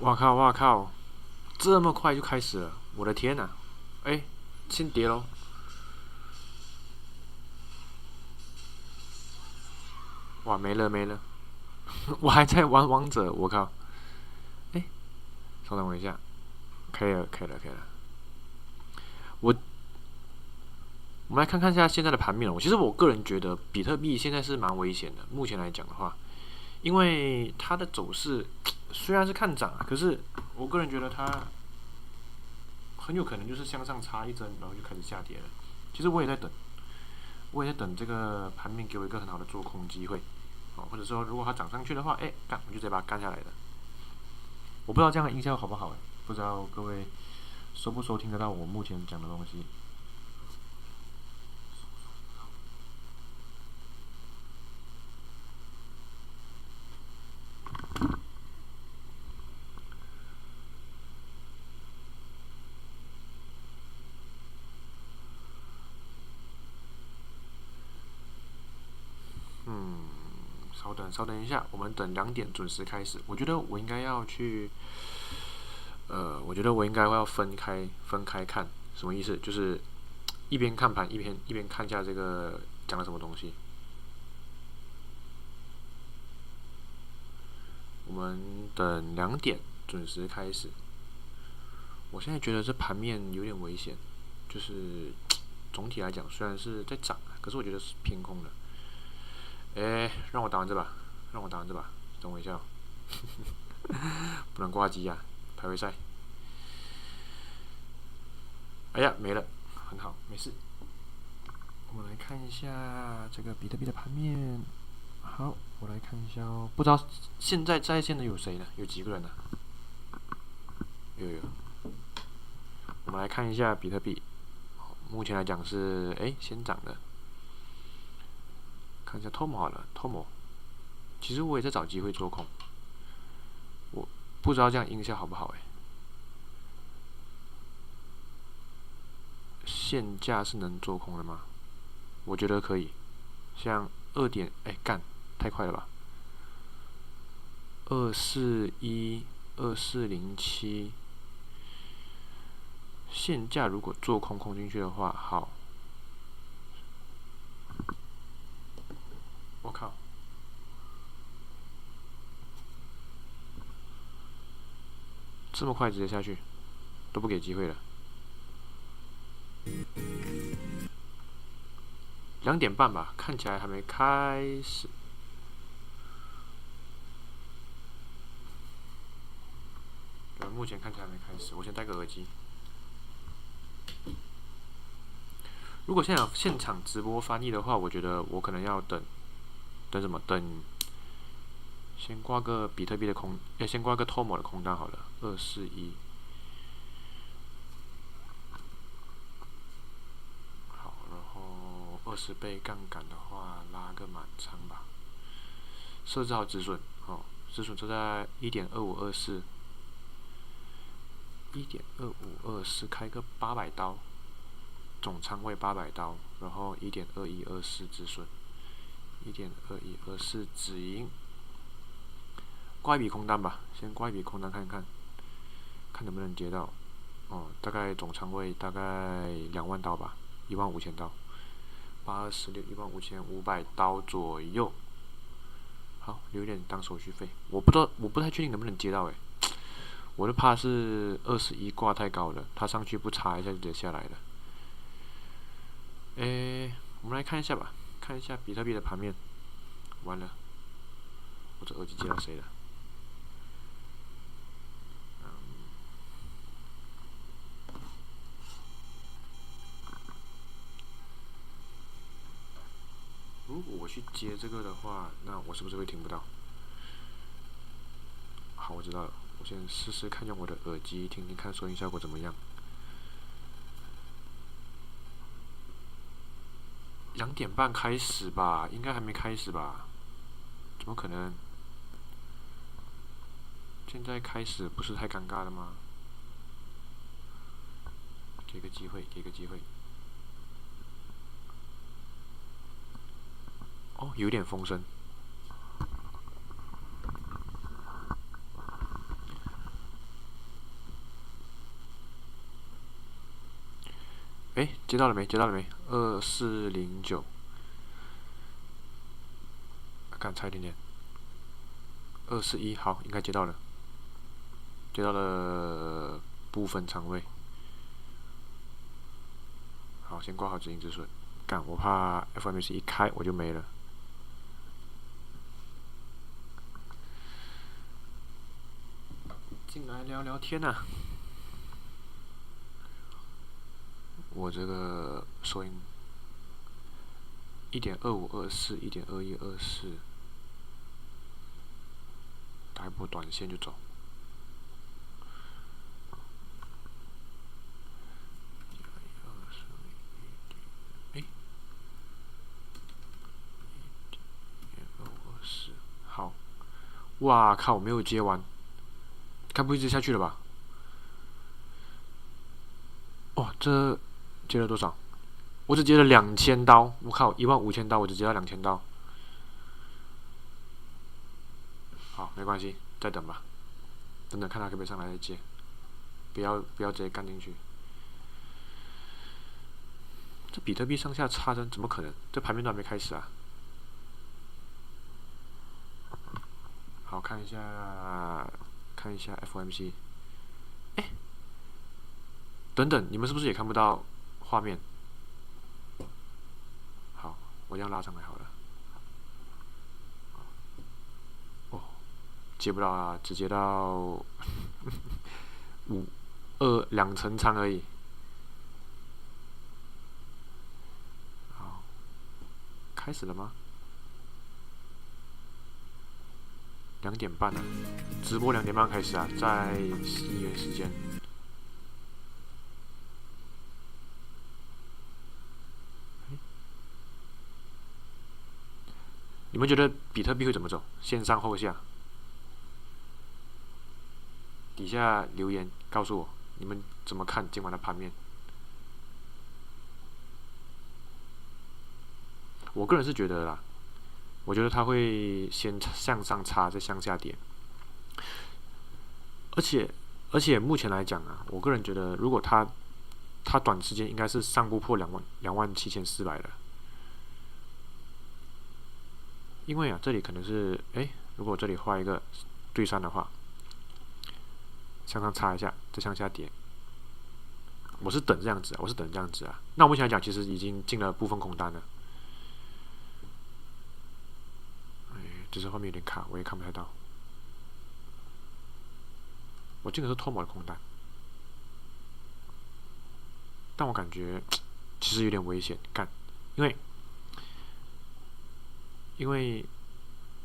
哇靠哇靠，这么快就开始了，我的天哪！哎，先跌咯。哇，没了没了，我还在玩王者，我靠！哎，稍等我一下，可以了可以了可以了。我们来看看一下现在的盘面。其实我个人觉得比特币现在是蛮危险的，目前来讲的话，因为它的走势虽然是看涨，可是我个人觉得它很有可能就是向上插一针，然后就开始下跌了。其实我也在等，这个盘面给我一个很好的做空机会，或者说如果它涨上去的话，我就直接把它干下来的。我不知道这样的音效好不好，不知道各位收不收听得到我目前讲的东西。稍等一下，我们等2点准时开始。我觉得我应该要去，我觉得我应该要分开看，什么意思？就是一边看盘一边看一下这个讲了什么东西。我们等2点准时开始。我现在觉得这盘面有点危险，就是总体来讲虽然是在涨，可是我觉得是偏空的。让我打完这把，等我一下，不能挂机啊，排位赛。哎呀，没了，很好，没事。我们来看一下这个比特币的盘面。好，我来看一下哦。不知道现在在线的有谁呢？有几个人呢？有。我们来看一下比特币，目前来讲是先涨的。看一下 Tom 好了 ，Tom。其实我也在找机会做空，我不知道这样音效好不好现价是能做空的吗？我觉得可以，像2点干太快了吧，2412407，现价如果做空进去的话，好，我靠，这么快直接下去，都不给机会了。2点半吧，看起来还没开始。目前看起来还没开始，我先戴个耳机。如果现场直播翻译的话，我觉得我可能要等什么？等先挂个比特币的空，先挂个 Tomo 的空单好了，241。好，然后20倍杠杆的话，拉个满仓吧。设置好止损，止损设在1.2524。1.2524开个800刀，总仓位800刀，然后1.2124止损，1.2124止盈，挂一笔空单吧，先挂一笔空单看看能不能接到。大概总仓位大概2万刀吧，15000刀，8216，15500刀左右。好，留点当手续费。我不太确定能不能接到我就怕是21挂太高了，它上去不插一下就直接下来了。我们来看一下吧，看一下比特币的盘面。完了，我这耳机接到谁了？如果我去接这个的话，那我是不是会听不到？好，我知道了，我先试试看用我的耳机听听看收音效果怎么样。2点半开始吧，应该还没开始吧？怎么可能？现在开始不是太尴尬了吗？给个机会。有点风声。接到了没？2409，看差一点点，241，好，应该接到了，接到了部分仓位。好，先挂好止盈止损。干，我怕 FOMC 一开我就没了。进来聊聊天啊！我这个收音1.2524、1.2124，打一波短线就走。好，哇靠！我没有接完，该不会一直下去了吧？哇，这接了多少？我只接了2000刀，我靠，15000刀，我只接到2000刀。好，没关系，再等吧，等等看他可不可以上来再接，不要直接干进去。这比特币上下插针怎么可能？这盘面都还没开始啊！好，看一下 FOMC。等等，你们是不是也看不到画面？好，我这样拉上来好了。哦，接不到啊，只接到2层仓而已。好，开始了吗？2点半啊，直播2点半开始啊，在11元时间。你们觉得比特币会怎么走？先上后下？底下留言告诉我，你们怎么看今晚的盘面？我个人是觉得啦，我觉得它会先向上插，再向下跌。而且目前来讲啊，我个人觉得，如果它短时间应该是上不破27400的。因为啊，这里可能是如果这里画一个对上的话，向上插一下，再向下跌。我是等这样子啊，那我目前来讲，其实已经进了部分空单了。只是后面有点卡，我也看不太到。我进的是脱毛的空单，但我感觉其实有点危险，干，因为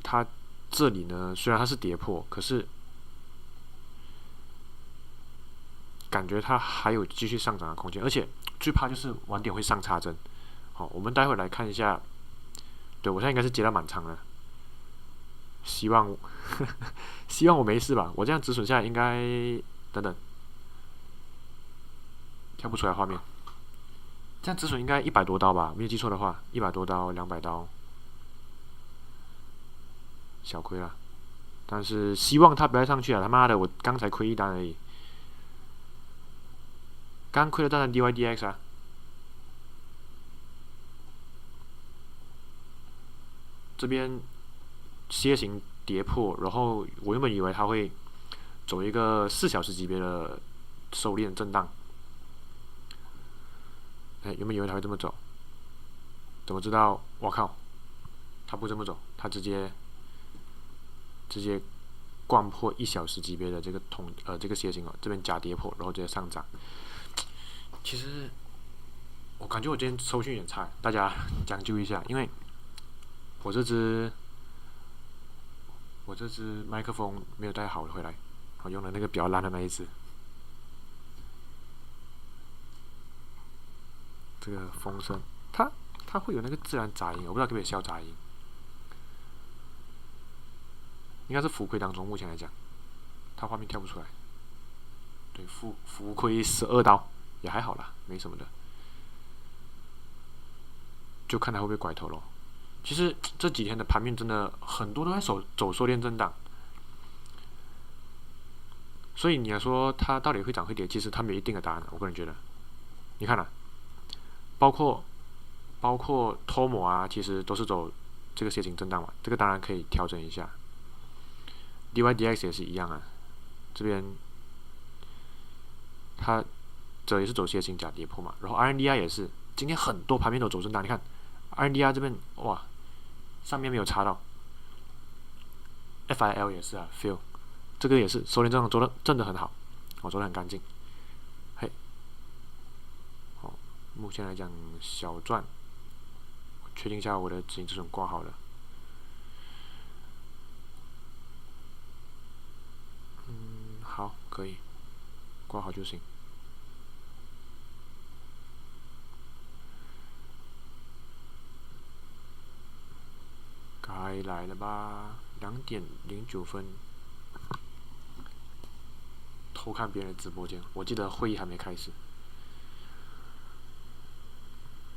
它这里呢，虽然它是跌破，可是感觉它还有继续上涨的空间，而且最怕就是晚点会上插针。好，我们待会来看一下。对，我现在应该是接到满仓了，希望我没事吧？我这样止损下来应该等等，跳不出来画面。这样止损应该100多刀吧？没有记错的话，100多刀、200刀。小亏了，但是希望它不要上去啊！他妈的，我刚才亏1单而已，刚亏了单 DYDX 啊！这边楔形跌破，然后我原本以为它会走一个4小时级别的收敛震荡，原本以为它会这么走，怎么知道？我靠，它不这么走，它直接掼破1小时级别的这个这个楔形这边假跌破，然后直接上涨。其实我感觉我今天收讯有点差，大家讲究一下，因为我这支麦克风没有带好回来，我用了那个比较烂的那一支。这个风声，它会有那个自然杂音，我不知道可不可以消杂音。应该是浮亏当中，目前来讲，它画面跳不出来。对，浮亏12刀也还好啦，没什么的，就看它会不会拐头咯。其实这几天的盘面真的很多都在走收敛震荡，所以你要说它到底会涨会跌，其实它没一定的答案。我个人觉得，你看啦，包括 Fomc 啊，其实都是走这个楔形震荡嘛，这个当然可以调整一下。DYDX 也是一样啊，这边它这也是走楔形假跌破嘛，然后 RNDI 也是，今天很多盘面都走震荡，你看 RNDI 这边哇，上面没有插到 ，FIL 也是啊 ，Feel 这个也是收敛震荡做的真的很好，做的很干净，嘿，好，目前来讲小赚，确定一下我的止盈止损挂好了。好，可以挂好就行。该来了吧？2:09，偷看别人的直播间，我记得会议还没开始，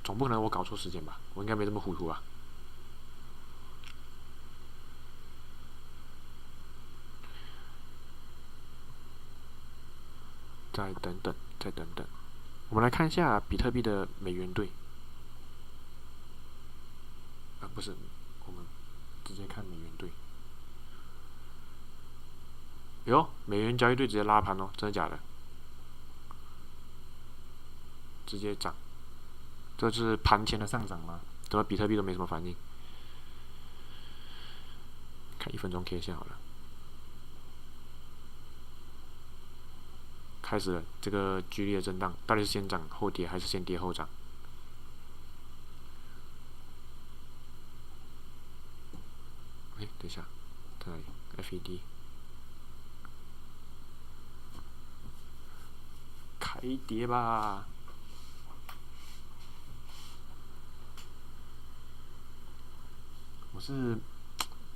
总不可能我搞错时间吧？我应该没这么糊涂吧？再等等，再等等，我们来看一下比特币的美元兑。不是，我们直接看美元兑。哟，美元交易对直接拉盘哦，真的假的？直接涨，这是盘前的上涨吗？怎么比特币都没什么反应？看1分钟 K 线好了。开始了这个剧烈的震荡，到底是先涨后跌还是先跌后涨？等一下，在哪里 ？FED 开跌吧！我是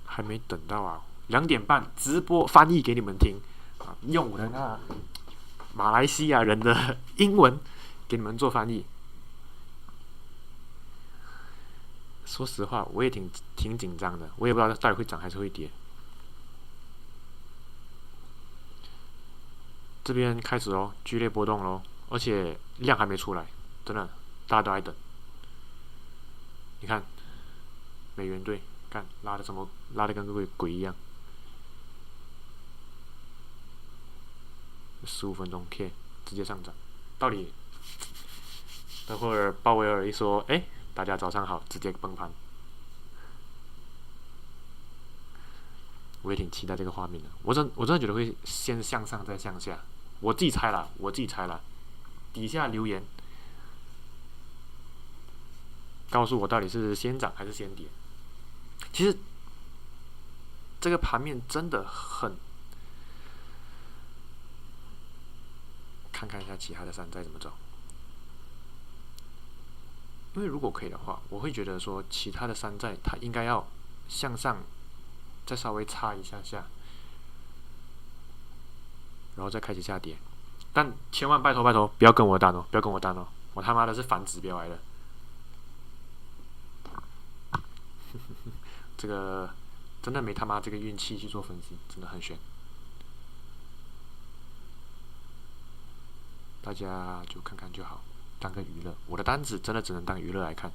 还没等到啊，2点半直播翻译给你们听啊，用我的那马来西亚人的英文给你们做翻译。说实话，我也挺紧张的，我也不知道到底会涨还是会跌。这边开始哦，剧烈波动喽，而且量还没出来，真的，大家都在等。你看，美元兑，看拉的跟个鬼一样。15分钟 K 直接上涨，到底等会儿鲍威尔一说，大家早上好，直接崩盘。我也挺期待这个画面的，我真的觉得会先向上再向下，我自己猜啦，底下留言告诉我到底是先涨还是先跌。其实这个盘面真的很，看一下其他的山寨怎么走。因为如果可以的话，我会觉得说其他的山寨它应该要向上再稍微插一下下，然后再开始下跌。但千万拜托不要跟我单哦，不要跟我单哦，我他妈的是反指标来的。这个真的没他妈这个运气去做分析，真的很悬。大家就看看就好，当个娱乐。我的单子真的只能当娱乐来看，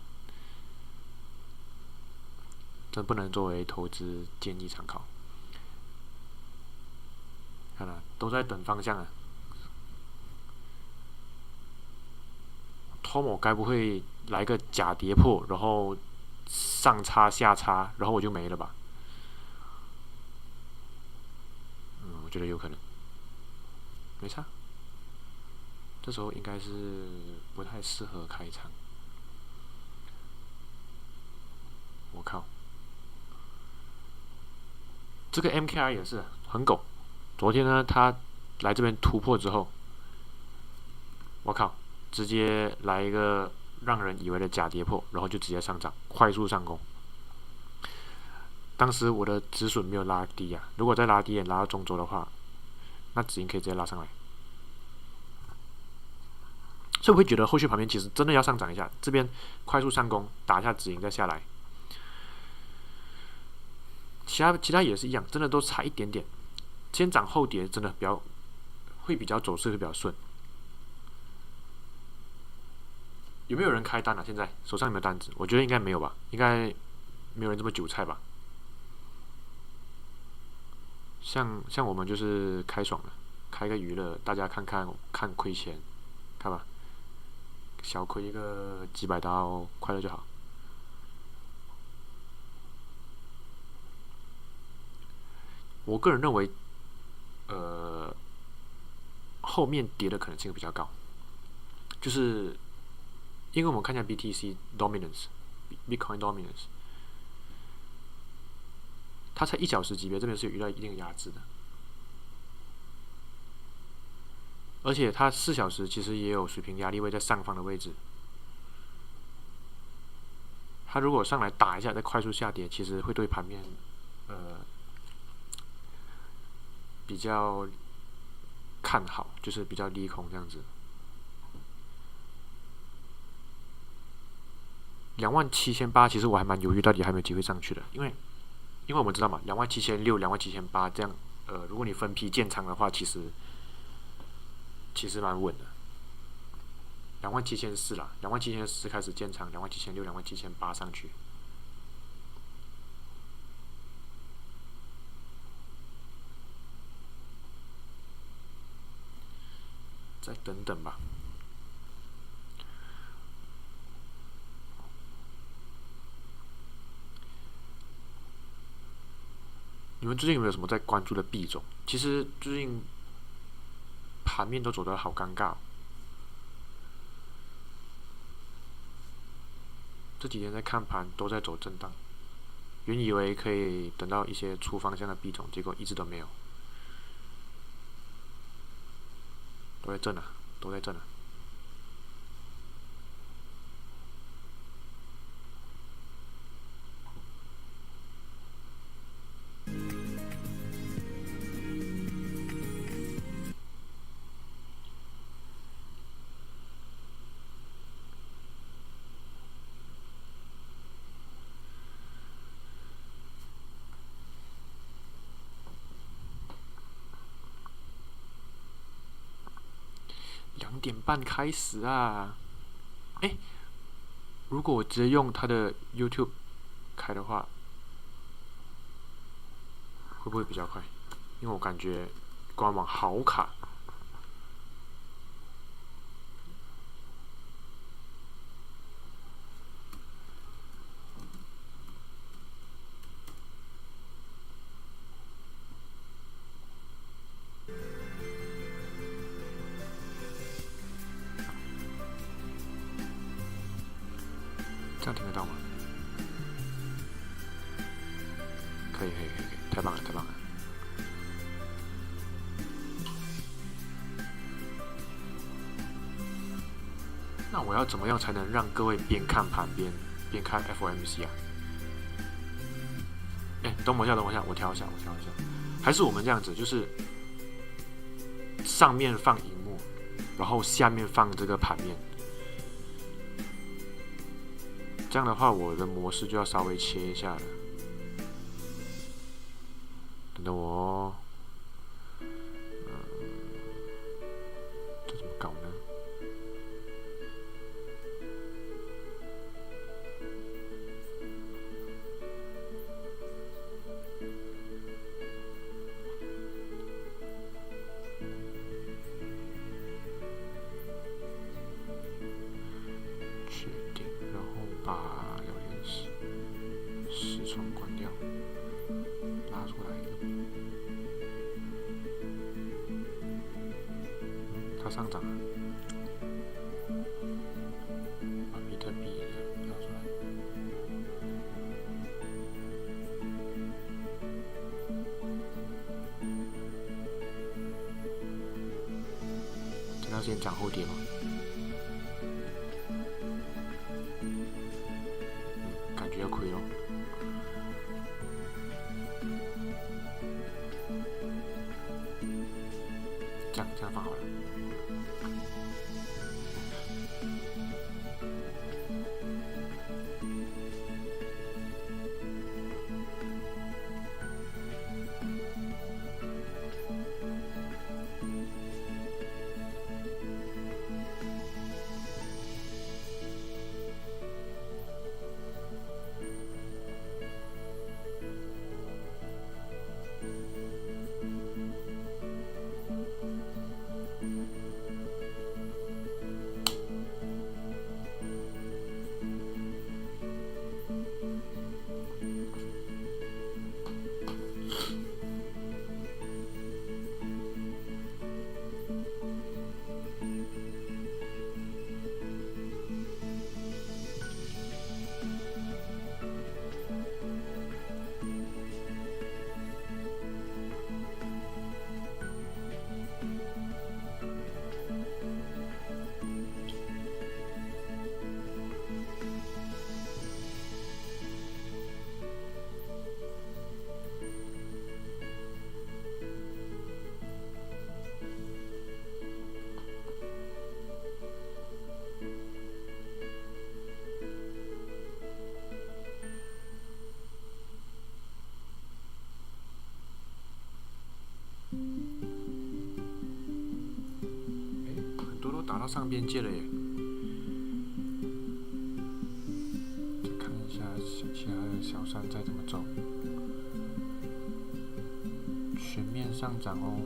真不能作为投资建议参考。看了，都在等方向啊。Fomc该不会来个假跌破，然后上插下插，然后我就没了吧？我觉得有可能，没差。这时候应该是不太适合开仓。我靠，这个 MKR 也是很狗。昨天呢，他来这边突破之后，我靠，直接来一个让人以为的假跌破，然后就直接上涨，快速上攻。当时我的止损没有拉低啊，如果再拉低也拉到中轴的话，那止盈可以直接拉上来。所以我会觉得后续盘面其实真的要上涨一下，这边快速上攻，打一下止盈再下来。其他也是一样，真的都差一点点，先涨后跌，真的会比较走势会比较顺。有没有人开单啊？现在手上有没有单子？我觉得应该没有吧，应该没有人这么韭菜吧。像我们就是开爽了，开个娱乐，大家看亏钱，看吧，小亏一个几百刀，快乐就好。我个人认为，后面跌的可能性比较高，就是因为我们看一下 BTC dominance、Bitcoin dominance， 它在1小时级别这边是有遇到一定的压制的，而且它4小时其实也有水平压力位在上方的位置。它如果上来打一下再快速下跌，其实会对盘面比较看好，就是比较利空这样子。27800，其实我还蛮犹豫，到底还有没有机会上去的，因为我们知道嘛，27600、27800这样，如果你分批建仓的话，其实蛮稳的。27400啦，27400开始建仓，27600、27800上去。再等等吧。你们最近有没有什么在关注的币种？其实最近盘面都走得好尴尬，这几天在看盘都在走震荡，原以为可以等到一些出方向的币种，结果一直都没有，都在震啊。2点半开始啊！如果我直接用他的 YouTube 开的话，会不会比较快？因为我感觉官网好卡。这样听得到吗？可以，太棒了！那我要怎么样才能让各位边看盘边看 FOMC 啊？等我一下，我调一下。还是我们这样子，就是上面放荧幕，然后下面放这个盘面。这样的话，我的模式就要稍微切一下了。等等我哦，这怎么搞呢？确定，然后把聊天室视窗关掉，拉出来一个。它上涨了，把比特币拉出来。这段时间涨后跌吗？感觉要亏了。这样放好了。爬到上边界了耶。再看一下其他的小山再怎么走，全面上涨哦。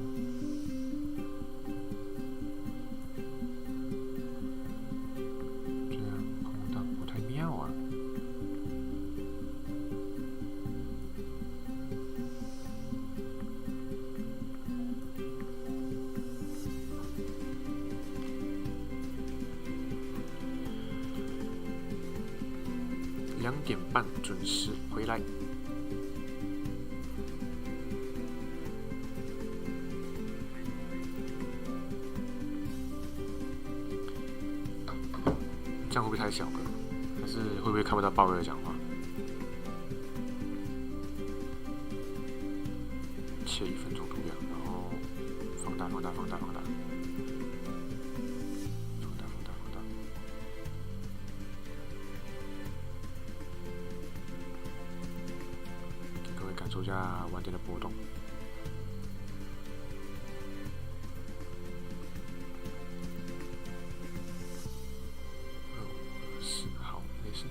这样空档不太妙啊。2点半准时回来。这样会不会太小了？还是会不会看不到鲍威尔讲话？切1分钟图表，然后放大。给各位感受一下晚点的波动。好，没事。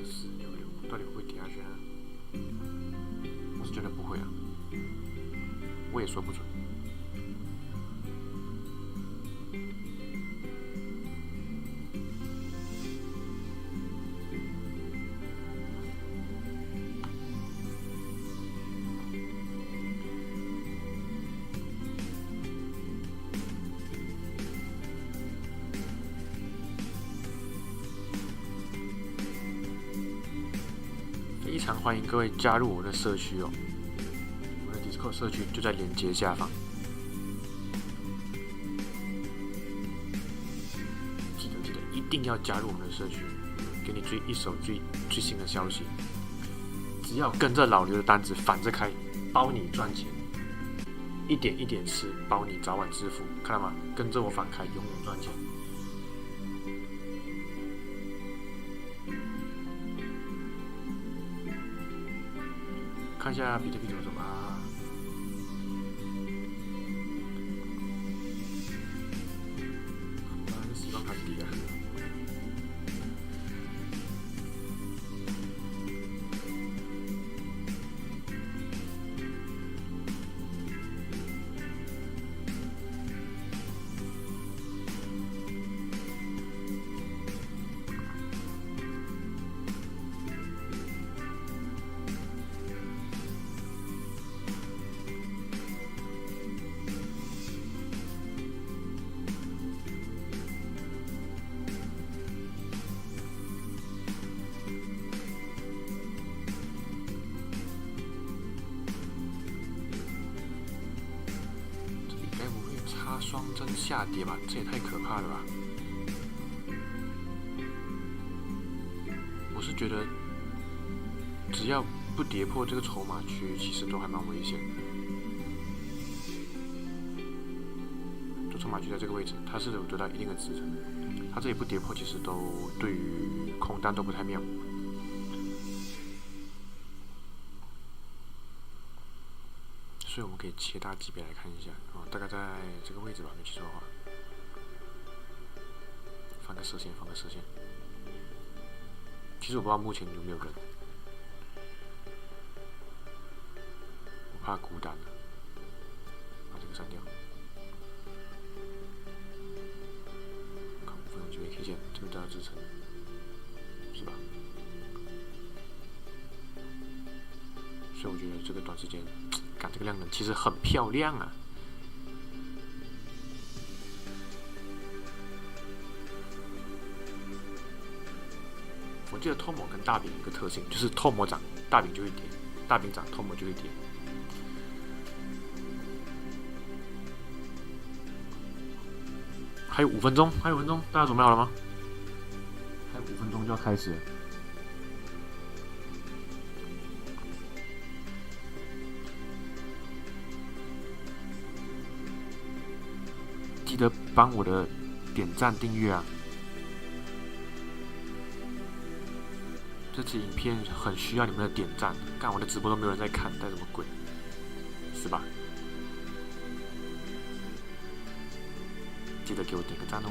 2466到底会不会跌下去呢？我是觉得不会啊，我也说不准。非常欢迎各位加入我的社区哦，我的 Discord 社区就在链接下方，记得一定要加入我们的社区，给你一手最新的消息，只要跟着老刘的单子反着开，包你赚钱，一点一点吃，包你早晚致富，看到吗？跟着我反开，永远赚钱。看一下比特币怎么走吧。我希望它是跌啊。双针下跌吧，这也太可怕了吧！我是觉得，只要不跌破这个筹码区，其实都还蛮危险的。这筹码区在这个位置，它是有得到一定的支撑，它这里不跌破，其实都对于空单都不太妙。所以我们可以切大级别来看一下，大概在这个位置吧，没记错的话。放个射线。其实我不知道目前有没有人，我怕孤单了，把这个删掉。看5分钟就会 K 线，这个都要支撑，是吧？所以我觉得这个短时间，看这个量能其实很漂亮啊。我记得透模跟大饼有一个特性，就是透模涨，大饼就会跌；大饼涨，透模就会跌。还有5分钟，还有5分钟，大家准备好了吗？还有5分钟就要开始了。记得帮我的点赞订阅啊！这支影片很需要你们的点赞，干我的直播都没有人在看，带什么鬼？是吧？记得给我点个赞哦！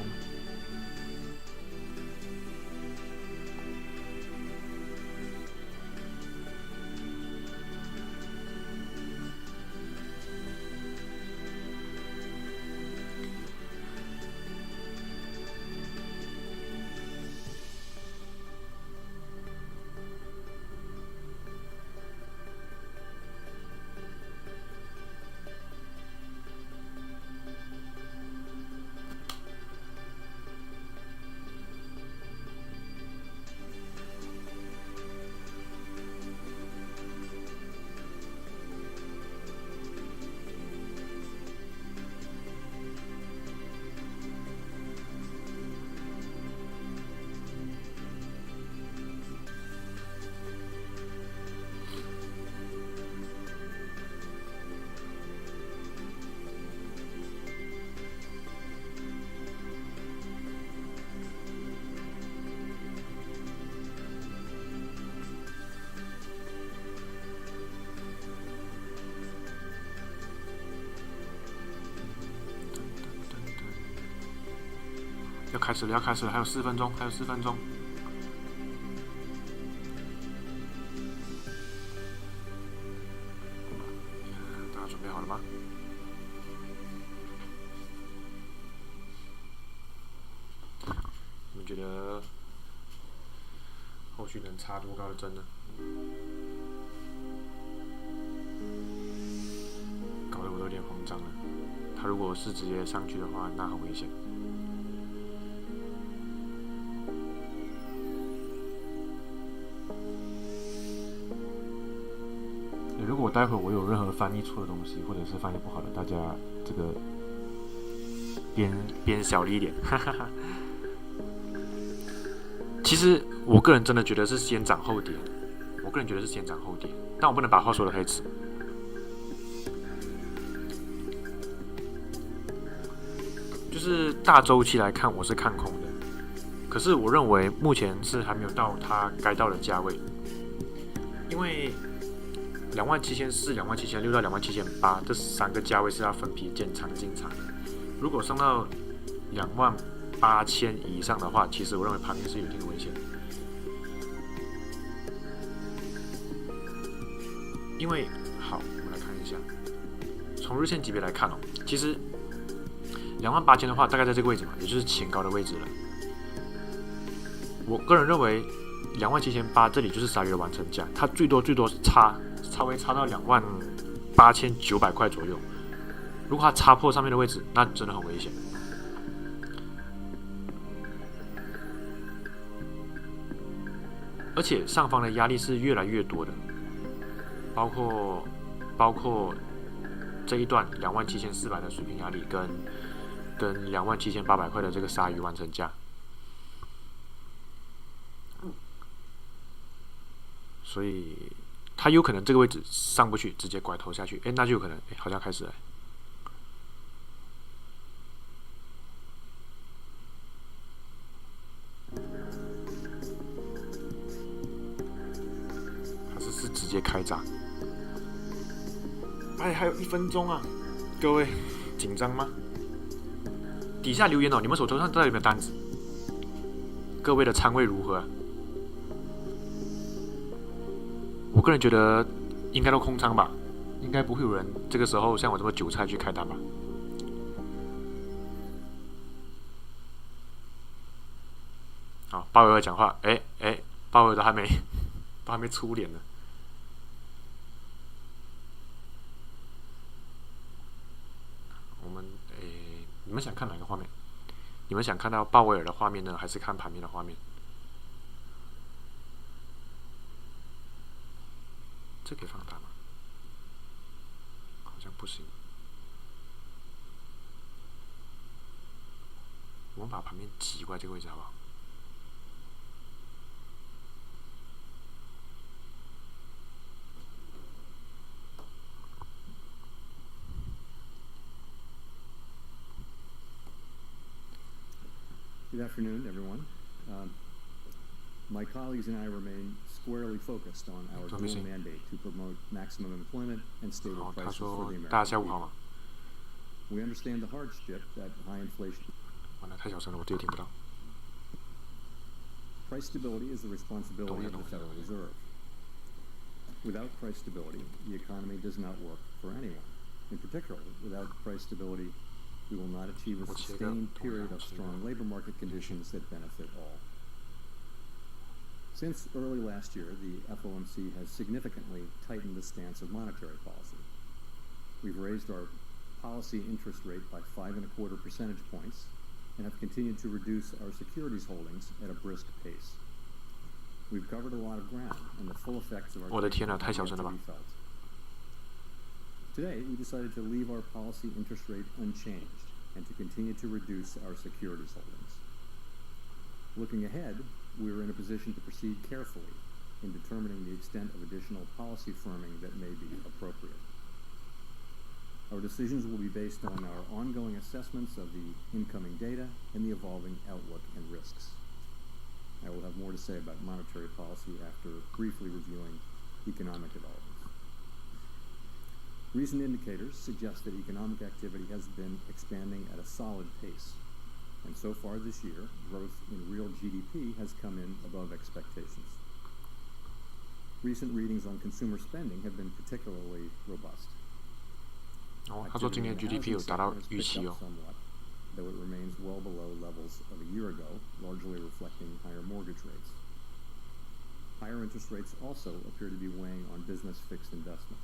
要开始了，要开始了，还有4分钟，还有4分钟。大家准备好了吗？你们觉得后续能插多高的针呢？搞得我都有点慌张了。他如果是直接上去的话，那很危险。如果待会我有任何翻译错的东西，或者是翻译不好的，大家这个编小力一点。其实我个人真的觉得是先涨后跌，我个人觉得是先涨后跌，但我不能把话说得太直。就是大周期来看，我是看空的，可是我认为目前是还没有到它该到的价位，因为27400、27600到27800这3个价位是要分批建仓进场的。如果上到28000以上的话，其实我认为盘面是有一定的危险。因为好，我们来看一下，从日线级别来看哦，其实28000的话，大概在这个位置嘛，也就是前高的位置了。我个人认为27800这里就是3月的完成价，它最多稍微差到28900块左右。如果它插破上面的位置，那真的很危险。而且上方的压力是越来越多的，包括这一段27400的水平压力跟27800块的这个鲨鱼完成价。所以它有可能这个位置上不去，直接拐头下去，那就有可能，好像开始了。还是直接开闸？还有1分钟啊，各位紧张吗？底下留言哦，你们手头上到底有没有单子？各位的仓位如何啊？我个人觉得应该都空仓吧，应该不会有人这个时候像我这么韭菜去开单吧。好，鲍威尔讲话，鲍威尔都还没出脸呢。我们你们想看哪个画面？你们想看到鲍威尔的画面呢，还是看盘面的画面？这可以放大吗？好像不行。我们把盘面挤过来这个位置好不好？Good afternoon, everyone. My colleagues and I remain squarely focused on our dual mandate to promote maximum employment and stable prices for the American people. We understand the hardship that high inflation. 完了，太小声了，我自己听不到。Price stability is the responsibility of the Federal Reserve. Without price stability, the economy does not work for anyone. In particular, without price stability, we will not achieve a sustained period of strong labor market conditions that benefit all. Since early last year, the FOMC has significantly tightened the stance of monetary policy. We've raised our policy interest rate by 5.25 percentage points and have continued to reduce our securities holdings at a brisk pace. We've covered a lot of ground, and the full effects of our tightening have yet to be felt. Today, we decided to leave our policy interest rate unchanged and to continue to reduce our securities holdings. Looking ahead, we are in a position to proceed carefully in determining the extent of additional policy firming that may be appropriate. Our decisions will be based on our ongoing assessments of the incoming data and the evolving outlook and risks. I will have more to say about monetary policy after briefly reviewing economic developments. Recent indicators suggest that economic activity has been expanding at a solid pace. And so far this year, growth in real GDP has come in above expectations. Recent readings on consumer spending have been particularly robust. 他说今年 GDP 有达到预期哦。 Though it remains well below levels of a year ago, largely reflecting higher mortgage rates. Higher interest rates also appear to be weighing on business fixed investment.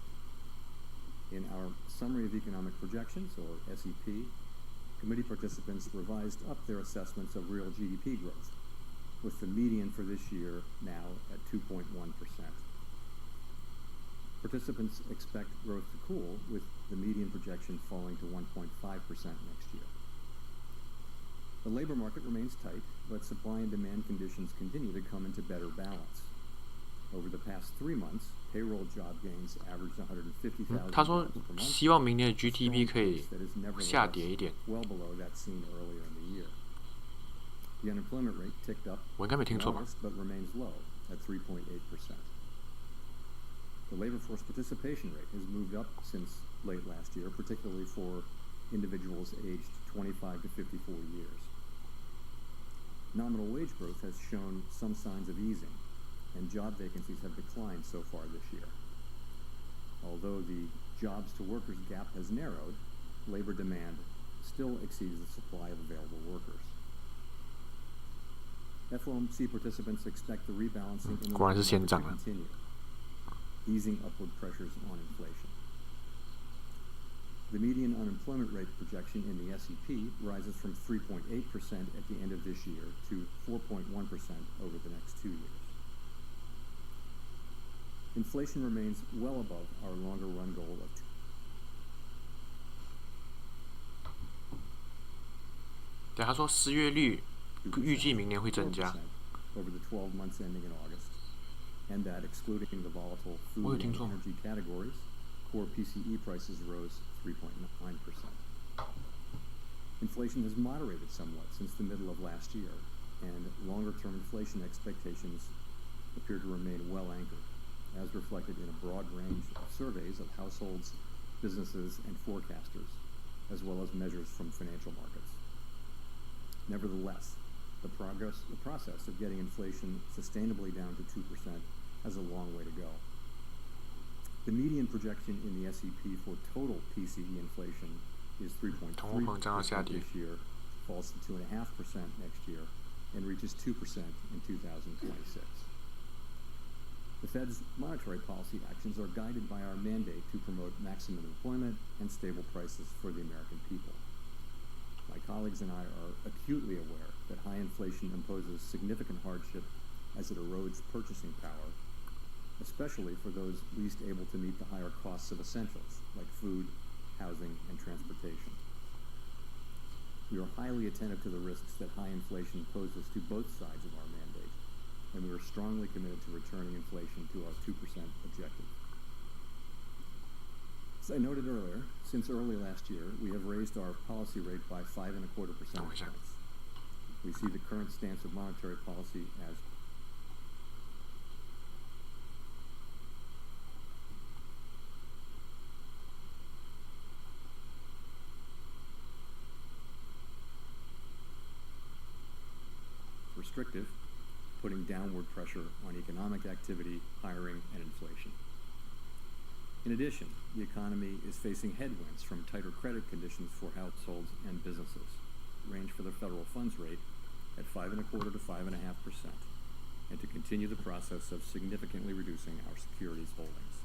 In our Summary of Economic Projections, or SEP, committee participants revised up their assessments of real GDP growth, with the median for this year now at 2.1%. Participants expect growth to cool, with the median projection falling to 1.5% next year. The labor market remains tight, but supply and demand conditions continue to come into better balance. Over the past 3 months, payroll job gains averaged 150,000. 他说希望明年的 GDP 可以下跌一点。 well below that seen earlier in the year. The unemployment rate ticked up 我应该没听错吧？ but remains low at 3.8%. The labor force participation rate has moved up since late last year, particularly for individuals aged 25 to 54 years. Nominal wage growth has shown some signs of easing, and job vacancies have declined so far this year. Although the jobs to workers gap has narrowed, labor demand still exceeds the supply of available workers. FOMC participants expect the rebalancing in the market to continue, easing upward pressures on inflation. The median unemployment rate projection in the SEP rises from 3.8% at the end of this year to 4.1% over the next 2 years. Inflation remains well above our longer run goal of 2%. 对，他说失业率预计明年会增加。 over the 12 months ending in August, and that excluding the volatile food and energy categories, core PCE prices rose 3.9%. Inflation has moderated somewhat since the middle of last year, and longer-term inflation expectations appear to remain well anchored, as reflected in a broad range of surveys of households, businesses, and forecasters, as well as measures from financial markets. Nevertheless, the process of getting inflation sustainably down to 2% has a long way to go. The median projection in the SEP for total PCE inflation is 3.3% this year, falls to 2.5% next year, and reaches 2% in 2026. The Fed's monetary policy actions are guided by our mandate to promote maximum employment and stable prices for the American people. My colleagues and I are acutely aware that high inflation imposes significant hardship as it erodes purchasing power, especially for those least able to meet the higher costs of essentials like food, housing, and transportation. We are highly attentive to the risks that high inflation poses to both sides of our mandate, and we are strongly committed to returning inflation to our 2% objective. As I noted earlier, since early last year, we have raised our policy rate by 5.25 percentage points. We see the current stance of monetary policy as restrictive, putting downward pressure on economic activity, hiring, and inflation. In addition, the economy is facing headwinds from tighter credit conditions for households and businesses, range for the federal funds rate at 5.25 to 5.5%, and to continue the process of significantly reducing our securities holdings.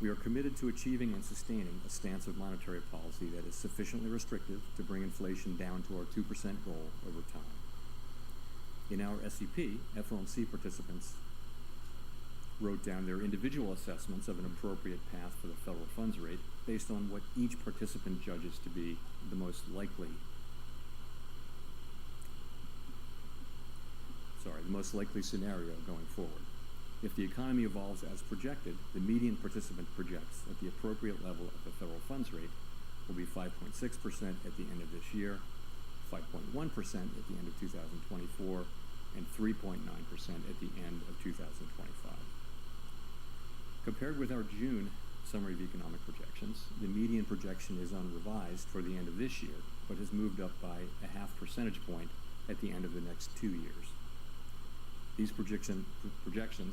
We are committed to achieving and sustaining a stance of monetary policy that is sufficiently restrictive to bring inflation down to our 2% goal over time. In our SEP, FOMC participants wrote down their individual assessments of an appropriate path for the federal funds rate based on what each participant judges to be the most likely scenario going forward. If the economy evolves as projected, the median participant projects that the appropriate level of the federal funds rate will be 5.6% at the end of this year, 5.1% at the end of 2024, and 3.9% at the end of 2025. Compared with our June summary of economic projections, the median projection is unrevised for the end of this year, but has moved up by a half percentage point at the end of the next 2 years. These projections,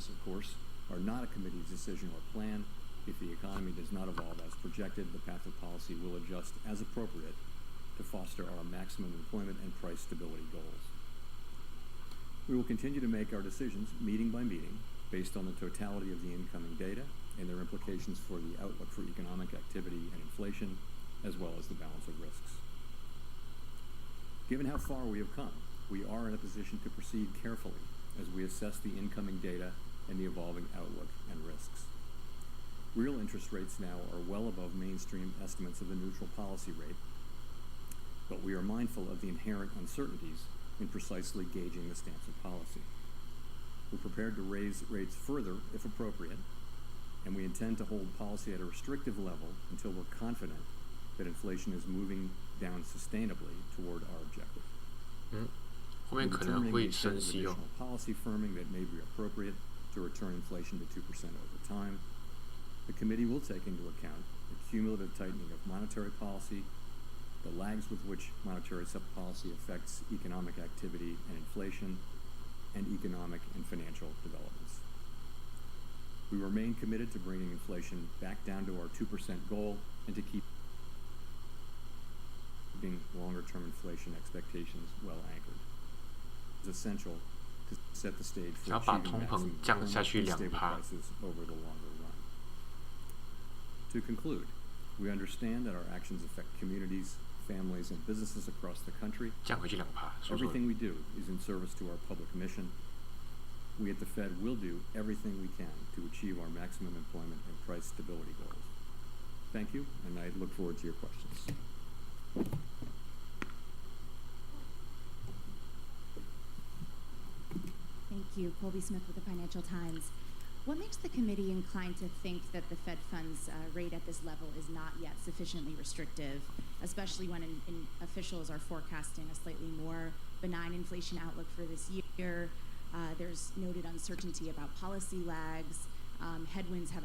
of course, are not a committee's decision or plan. If the economy does not evolve as projected, the path of policy will adjust as appropriate to foster our maximum employment and price stability goals. We will continue to make our decisions meeting by meeting based on the totality of the incoming data and their implications for the outlook for economic activity and inflation, as well as the balance of risks. Given how far we have come, we are in a position to proceed carefully as we assess the incoming data and the evolving outlook and risks. Real interest rates now are well above mainstream estimates of the neutral policy rate, but we are mindful of the inherent uncertainties in precisely gauging the stance of policy. We're prepared to raise rates further if appropriate, and we intend to hold policy at a restrictive level until we're confident that inflation is moving down sustainably toward our objective. 后面可能会升息哦。 Policy firming that may be appropriate to return inflation to 2% over time. The committee will take into account the cumulative tightening of monetary policy, the lags with which monetary policy affects economic activity and inflation, and economic and financial developments. We remain committed to bringing inflation back down to our 2% goal and to keeping longer-term inflation expectations well anchored. It's essential to set the stage for achieving maximum stable prices over the longer run. To conclude, we understand that our actions affect communities, families, and businesses across the country. Everything we do is in service to our public mission. We at the Fed will do everything we can to achieve our maximum employment and price stability goals. Thank you, and I look forward to your questions. Thank you. Colby Smith with the Financial Times. What makes the committee inclined to think that the Fed funds rate at this level is not yet sufficiently restrictive, especially when officials are forecasting a slightly more benign inflation outlook for this year? There's noted uncertainty about policy lags. Headwinds have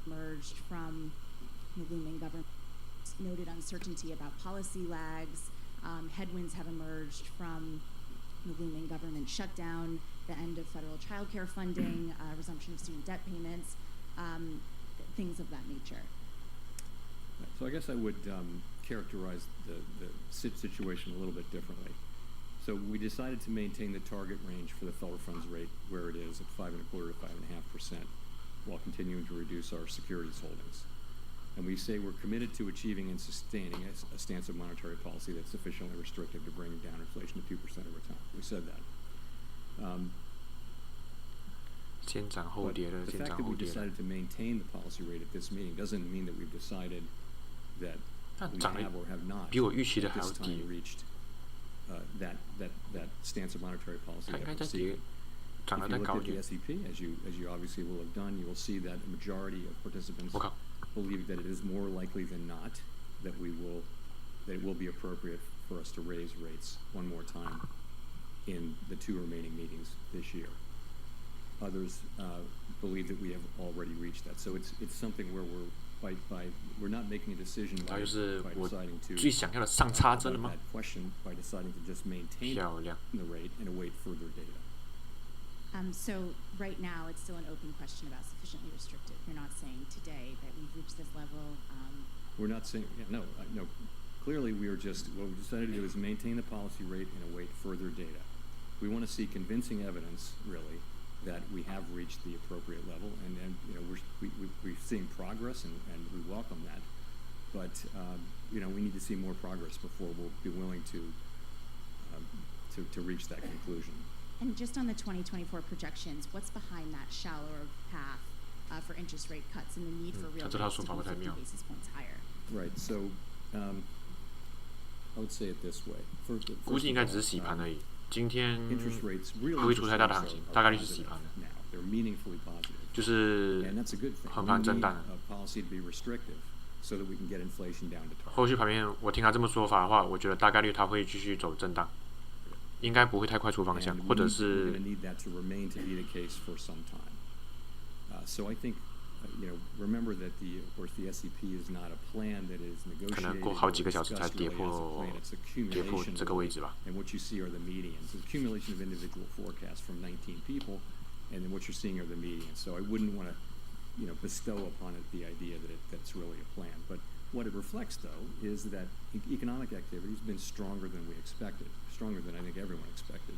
emerged from the looming government. Noted uncertainty about policy lags. Headwinds have emerged from the looming government shutdown, the end of federal child care funding, resumption of student debt payments, things of that nature. So I guess I would characterize the situation a little bit differently. So we decided to maintain the target range for the federal funds rate where it is at 5.25% to 5.5%, while continuing to reduce our securities holdings. And we say we're committed to achieving and sustaining a stance of monetary policy that's sufficiently restrictive to bring down inflation to 2% over time. We said that. 先涨后跌了， the 先 fact 涨 that 后 we 跌了。 decided to maintain the policy rate at this meeting doesn't mean that we've decided that 那 we 涨得 have or have not 比我预期的 at 还要 this 低 time。reached that stance of monetary policy 它应 that 该 we're 再 seeking. 跌，涨 If 得 you 再 look 高 at 一 the 点。 SEP, as you obviously will have done, you will see that a majority of participants 我靠， believe that it is more likely than not that it will be appropriate for us to raise rates one more time in the 2 remaining meetings this year. Others believe that we have already reached that. So it's something where we're not making a decision 它 by 就是我 deciding to 最想要的上插针了 about 吗？ that question by deciding to just maintain 漂亮。 the rate and await further data. So right now, it's still an open question about sufficiently restrictive. You're not saying today that we've reached this level. We're not saying, no. Clearly, what we decided to do is maintain the policy rate and await further data. We want to see convincing evidence, really, that we have reached the appropriate level, and we're seeing progress, and we welcome that. But we need to see more progress before we'll be willing to reach that conclusion. And just on the 2024 projections, what's behind that shallower path for interest rate cuts and the need for real rates to be 50 basis points higher? Right. So I would say it this way. 估计应该只是洗盘而已。今天 interest rates 不 really 会出太大的行情，大概率是洗盘的， now. They're meaningfully positive. 就是 And that's a good thing. 横 We 盘震 need 荡。 a policy to be restrictive so that we can get inflation down to target. 后续盘面，我听他这么说法的话，我觉得大概率他会继续走震荡，应该不会太快出方向， And 或者 we're 是 going to need that to remain to be the case for some time. So I think, remember that of course, the SEP is not a plan that is 可 negotiated 能过 or 好几个小时才 discussed 跌 really as a 破 plan. It's 跌破 accumulation 这个位置吧。 and what you see are the medians. It's accumulation of individual forecasts from 19 people, and then what you're seeing are the medians. So I wouldn't want to, bestow upon it the idea that that's really a plan. But what it reflects, though, is that economic activity has been stronger than we expected, stronger than I think everyone expected.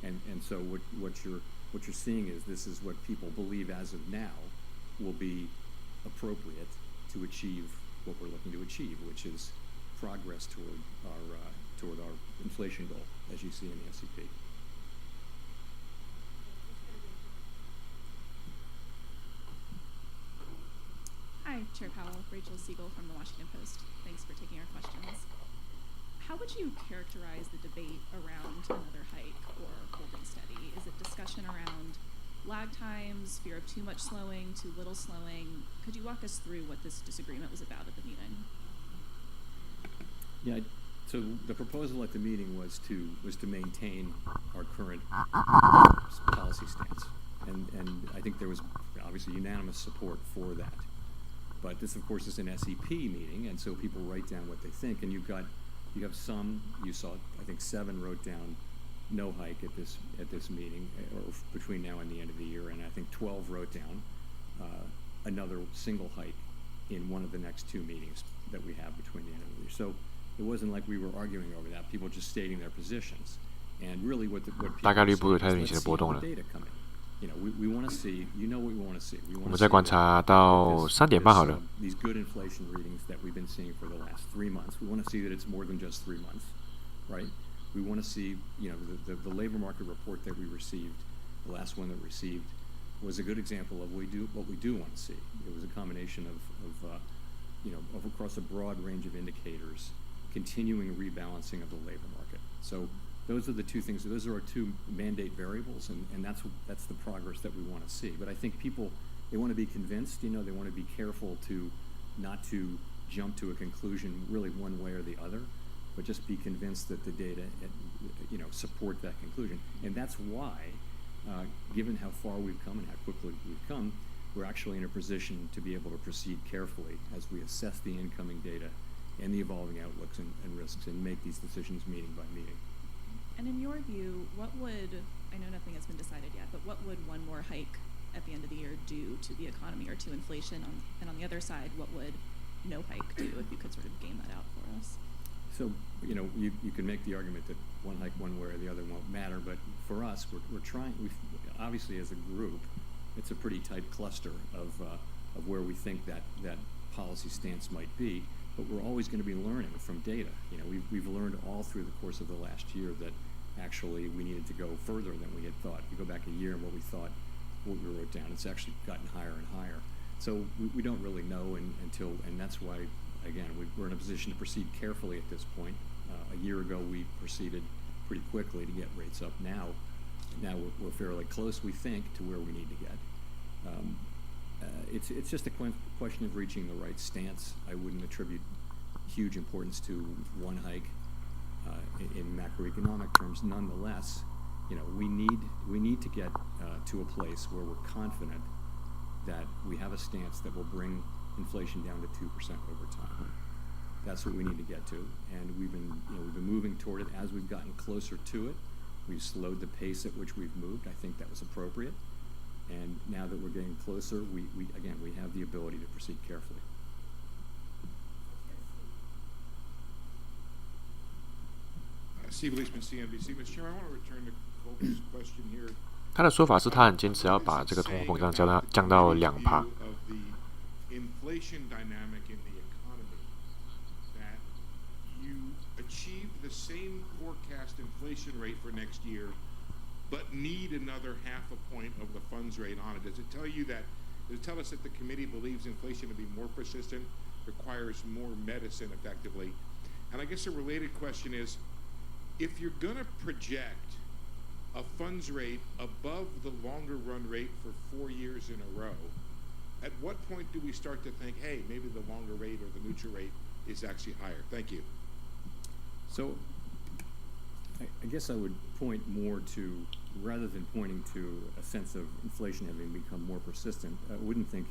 And so what you're seeing is this is what people believe as of now will be appropriate to achieve what we're looking to achieve, which is progress toward our inflation goal, as you see in the SEP. Hi, Chair Powell. Rachel Siegel from the Washington Post. Thanks for taking our questions. How would you characterize the debate around another hike or holding steady? Is it discussion around lag times, fear of too much slowing, too little slowing? Could you walk us through what this disagreement was about at the meeting? Yeah, so the proposal at the meeting was to maintain our current policy stance, and I think there was obviously unanimous support for that. But this, of course, is an SEP meeting, and so people write down what they think, and you have some, you saw, I think 7 wrote down no hike at this meeting, or between now and the end of the year, and I think 12 wrote down another single hike in one of the next 2 meetings that we have between the end of the year. So it wasn't like we were arguing over that. People were just stating their positions, and really what people were saying is, let's see the data come in. We want to see, what we want to see. We 我 want 们 to 再 see 观察 that 到3点半好了。 these good inflation readings that we've been seeing for the last 3 months. We want to see that it's more than just 3 months, right? We want to see, the labor market report that we received, the last one that we received, was a good example of what we do want to see. It was a combination of across a broad range of indicators, continuing rebalancing of the labor market. So those are the 2 things. Those are our 2 mandate variables, and that's the progress that we want to see. But I think people, they want to be convinced. They want to be careful not to jump to a conclusion really one way or the other, but just be convinced that the data, support that conclusion. And that's why, given how far we've come and how quickly we've come, we're actually in a position to be able to proceed carefully as we assess the incoming data and the evolving outlooks and risks and make these decisions meeting by meeting. And in your view, what would, I know nothing has been decided yet, but what would one more hike at the end of the year do to the economy or to inflation? And on the other side, what would no hike do, if you could sort of game that out for us? So, you know, you can make the argument that one hike one way or the other won't matter, but for us, we're trying, obviously as a group, it's a pretty tight cluster of where we think that policy stance might be, but we're always going to be learning from data. You know, we've learned all through the course of the last year that actually we needed to go further than we had thought. You go back a year and what we thought, what we wrote down, it's actually gotten higher and higher. So we don't really know until, and that's why, again, we're in a position to proceed carefully at this point. A year ago, we proceeded pretty quickly to get rates up. Now we're fairly close, we think, to where we need to get. It's just a question of reaching the right stance. I wouldn't attribute huge importance to one hike in macroeconomic terms. Nonetheless, you know, we need to get to a place where we're confident that we have a stance that will bring inflation down to 2% over time. That's what we need to get to, and we've been moving toward it. As we've gotten closer to it, we've slowed the pace at which we've moved. I think that was appropriate, and now that we're getting closer, we have the ability to proceed carefully. Steve Leishman, CNBC. Mr. Chairman, I want to return to Colby's question here. 他的说法是他很坚持要把这个通货膨胀降到2%。Inflation dynamic in the economy, that you achieve the same forecast inflation rate for next year, but need another 0.5 point of the funds rate on it. Does it tell us that the committee believes inflation to be more persistent, requires more medicine effectively? And I guess a related question is, if you're going to project a funds rate above the longer run rate for 4 years in a row, at what point do we start to think, hey, maybe the longer rate or the neutral rate is actually higher? Thank you. So I guess I would point more to, rather than pointing to a sense of inflation having become more persistent, I wouldn't think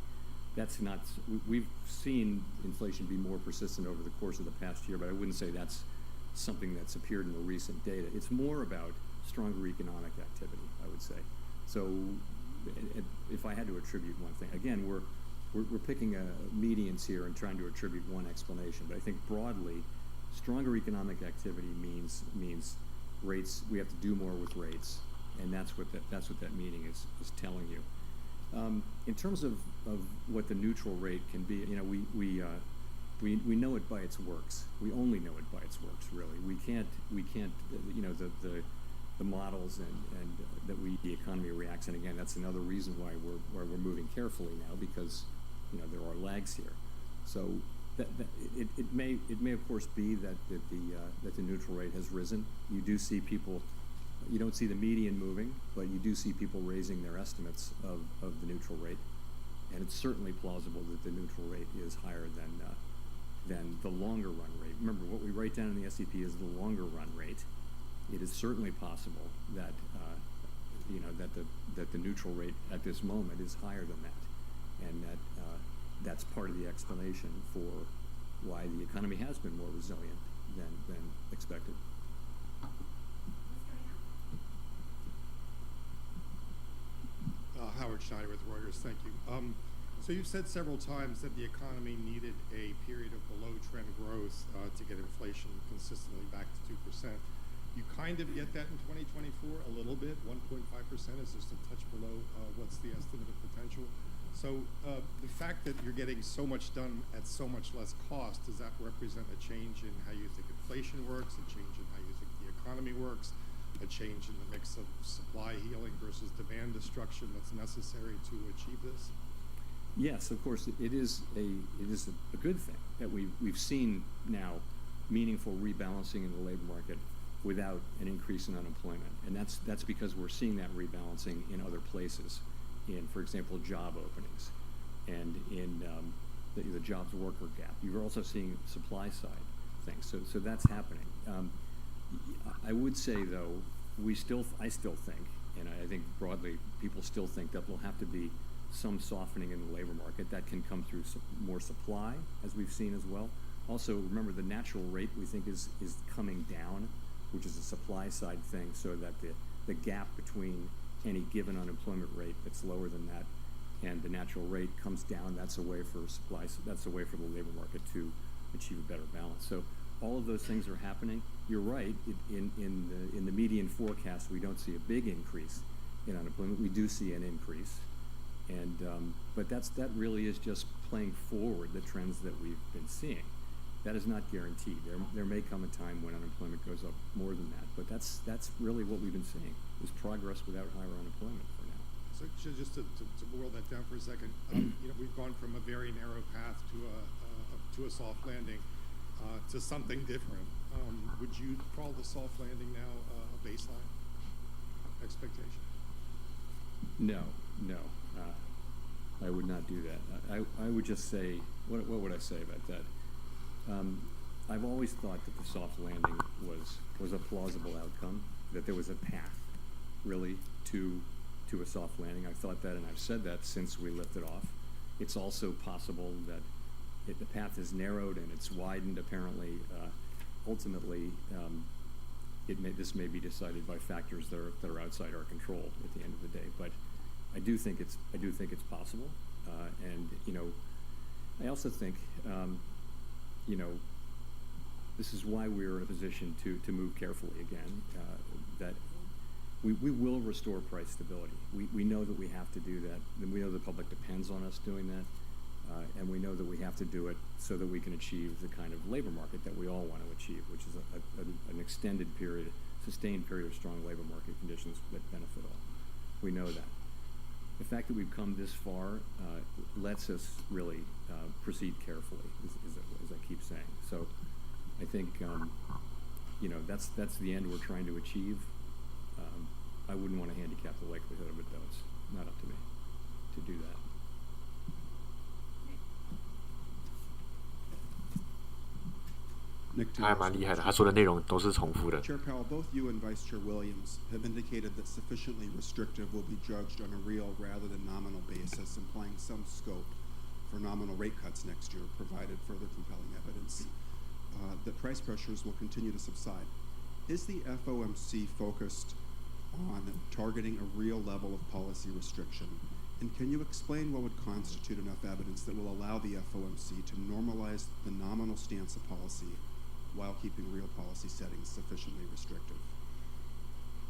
that's not, we've seen inflation be more persistent over the course of the past year, but I wouldn't say that's something that's appeared in the recent data. It's more about stronger economic activity, I would say. So if I had to attribute one thing, again, we're picking medians here and trying to attribute one explanation, but I think broadly, stronger economic activity means rates. We have to do more with rates, and that's what that meaning is telling you. In terms of what the neutral rate can be, you know, we know it by its works. We only know it by its works, really. We can't you know, the models and the economy reacts, and again, that's another reason why we're moving carefully now, because, you know, there are lags here. So it may of course be that the neutral rate has risen. You do see people. You don't see the median moving, but you do see people raising their estimates of the neutral rate, and it's certainly plausible that the neutral rate is higher than the longer run rate. Remember, what we write down in the SEP is the longer run rate. It is certainly possible that you know, that the neutral rate at this moment is higher than that, and that's part of the explanation for why the economy has been more resilient than expected. Howard Schneider with Reuters. Thank you. So you've said several times that the economy needed a period of below-trend growth to get inflation consistently back to 2%. You kind of get that in 2024 a little bit. 1.5% is just a touch below what's the estimate of potential. So the fact that you're getting so much done at so much less cost, does that represent a change in how you think inflation works, a change in how you think the economy works, a change in the mix of supply healing versus demand destruction that's necessary to achieve this? Yes, of course, it is a good thing that we've seen now meaningful rebalancing in the labor market without an increase in unemployment, and that's because we're seeing that rebalancing in other places, in, for example, job openings, and in the jobs worker gap. You're also seeing supply side things, so that's happening. I would say, though, I still think, and I think broadly people still think, that there'll have to be some softening in the labor market that can come through more supply, as we've seen as well. Also, remember, the natural rate we think is coming down which is a supply side thing, so that the gap between any given unemployment rate that's lower than that and the natural rate comes down. That's a way for supply. That's a way for the labor market to achieve a better balance. So all of those things are happening. You're right. In the median forecast, we don't see a big increase in unemployment. We do see an increase, and but that really is just playing forward the trends that we've been seeing. That is not guaranteed. There may come a time when unemployment goes up more than that, but that's really what we've been seeing, is progress without higher unemployment for now. So just to boil that down for a second, we've gone from a very narrow path to a soft landing to something different. Would you call the soft landing now a baseline expectation? No. I would not do that. I would just say, what would I say about that? I've always thought that the soft landing was a plausible outcome, that there was a path, really, to a soft landing. I've thought that, and I've said that since we lifted off. It's also possible that the path is narrowed and it's widened, apparently. Ultimately, this may be decided by factors that are outside our control at the end of the day. But I do think it's possible, and I also think this is why we're in a position to move carefully again. That we will restore price stability. We know that we have to do that, and we know the public depends on us doing that, and we know that we have to do it so that we can achieve the kind of labor market that we all want to achieve, which is an extended period, sustained period of strong labor market conditions that benefit all. We know that. The fact that we've come this far lets us really proceed carefully, as I keep saying. So I think that's the end we're trying to achieve. I wouldn't want to handicap the likelihood of it, though. It's not up to me to do that.他还蛮厉害的，他说的内容都是重复的。 Chair Powell, both you and Vice Chair Williams have indicated that sufficiently restrictive will be judged on a real rather than nominal basis, implying some scope for nominal rate cuts next year, provided further compelling evidence that price pressures will continue to subside. Is the FOMC focused on targeting a real level of policy restriction? And can you explain what would constitute enough evidence that will allow the FOMC to normalize the nominal stance of policy while keeping real policy settings sufficiently restrictive?